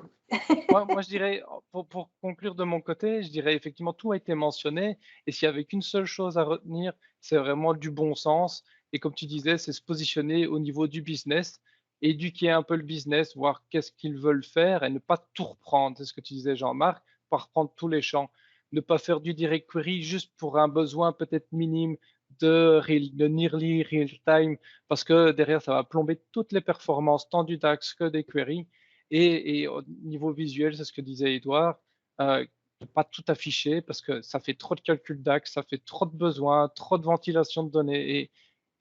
Moi, je dirais, pour conclure de mon côté, je dirais effectivement tout a été mentionné. Et s'il n'y avait qu'une seule chose à retenir, c'est vraiment du bon sens. Et comme tu disais, c'est se positionner au niveau du business, éduquer un peu le business, voir qu'est-ce qu'ils veulent faire et ne pas tout reprendre. C'est ce que tu disais, Jean-Marc, pas reprendre tous les champs. Ne pas faire du direct query juste pour un besoin peut-être minime de nearly real time, parce que derrière, ça va plomber toutes les performances, tant du DAX que des queries. Et au niveau visuel, c'est ce que disait Edouard, pas tout afficher parce que ça fait trop de calcul DAX, ça fait trop de besoins, trop de ventilation de données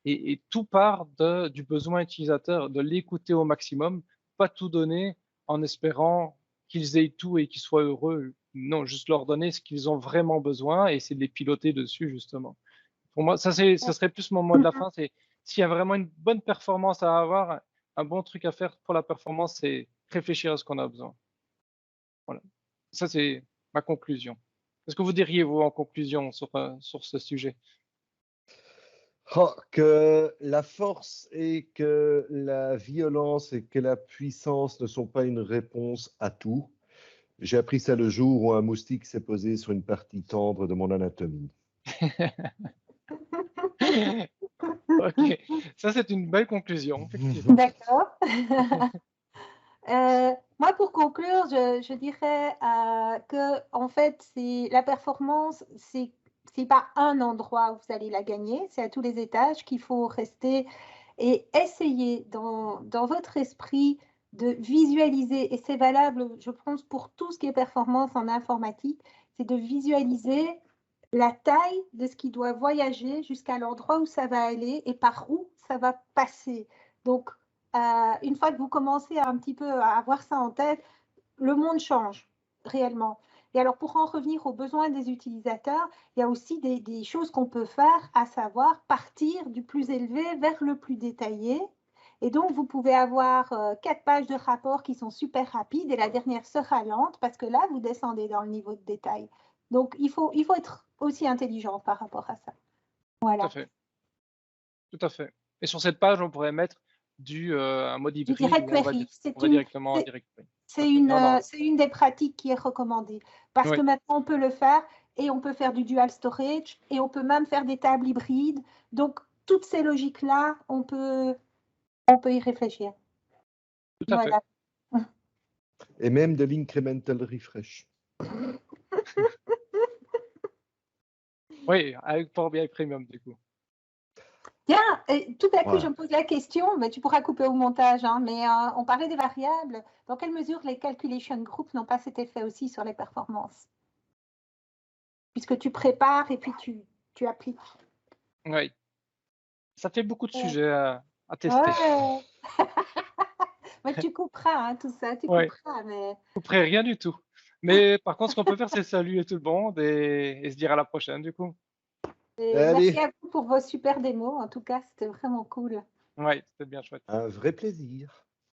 et tout part du besoin utilisateur, de l'écouter au maximum, pas tout donner en espérant qu'ils aient tout et qu'ils soient heureux. Non, juste leur donner ce qu'ils ont vraiment besoin et c'est de les piloter dessus justement. Pour moi, ce serait plus mon mot de la fin, c'est s'il y a vraiment une bonne performance à avoir, un bon truc à faire pour la performance, c'est réfléchir à ce qu'on a besoin. Voilà. Ça, c'est ma conclusion. Qu'est-ce que vous diriez, vous, en conclusion, sur ce sujet? Oh, que la force et que la violence et que la puissance ne sont pas une réponse à tout. J'ai appris ça le jour où un moustique s'est posé sur une partie tendre de mon anatomie. Ok, ça c'est une belle conclusion, effectivement. D'accord. Moi, pour conclure, je dirais que en fait, la performance, c'est pas un endroit où vous allez la gagner, c'est à tous les étages qu'il faut rester et essayer dans votre esprit de visualiser, et c'est valable, je pense, pour tout ce qui est performance en informatique, c'est de visualiser la taille de ce qui doit voyager jusqu'à l'endroit où ça va aller et par où ça va passer. Donc, une fois que vous commencez un petit peu à avoir ça en tête, le monde change réellement. Et alors, pour en revenir aux besoins des utilisateurs, il y a aussi des choses qu'on peut faire, à savoir partir du plus élevé vers le plus détaillé. Et donc, vous pouvez avoir 4 pages de rapport qui sont super rapides et la dernière sera lente parce que là, vous descendez dans le niveau de détail. Donc, il faut être aussi intelligent par rapport à ça. Voilà. Tout à fait. Tout à fait. Et sur cette page, on pourrait mettre un mode Du hybride direct où on va, query, on va directement en direct query. c'est une des pratiques qui est recommandée parce Oui. que maintenant on peut le faire et on peut faire du dual storage et on peut même faire des tables hybrides. Donc toutes ces logiques-là, on peut y réfléchir. Tout à Voilà. fait. Et même de l'incremental refresh. Oui, avec Power BI Premium du coup. Tiens, et tout à coup, Ouais. je me pose la question, mais tu pourras couper au montage, hein, mais on parlait des variables. Dans quelle mesure les calculation groups n'ont pas cet effet aussi sur les performances? Puisque tu prépares et puis tu appliques. Oui. Ça fait beaucoup de sujets à tester. Ouais. Mais tu couperas hein, tout ça, tu Ouais. couperas. Mais... Je ne couperai rien du tout. Mais par contre, ce qu'on peut faire, c'est saluer tout le monde et se dire à la prochaine du coup. Merci à vous pour vos super démos. En tout cas, c'était vraiment cool. Oui, c'était bien chouette. Un vrai plaisir.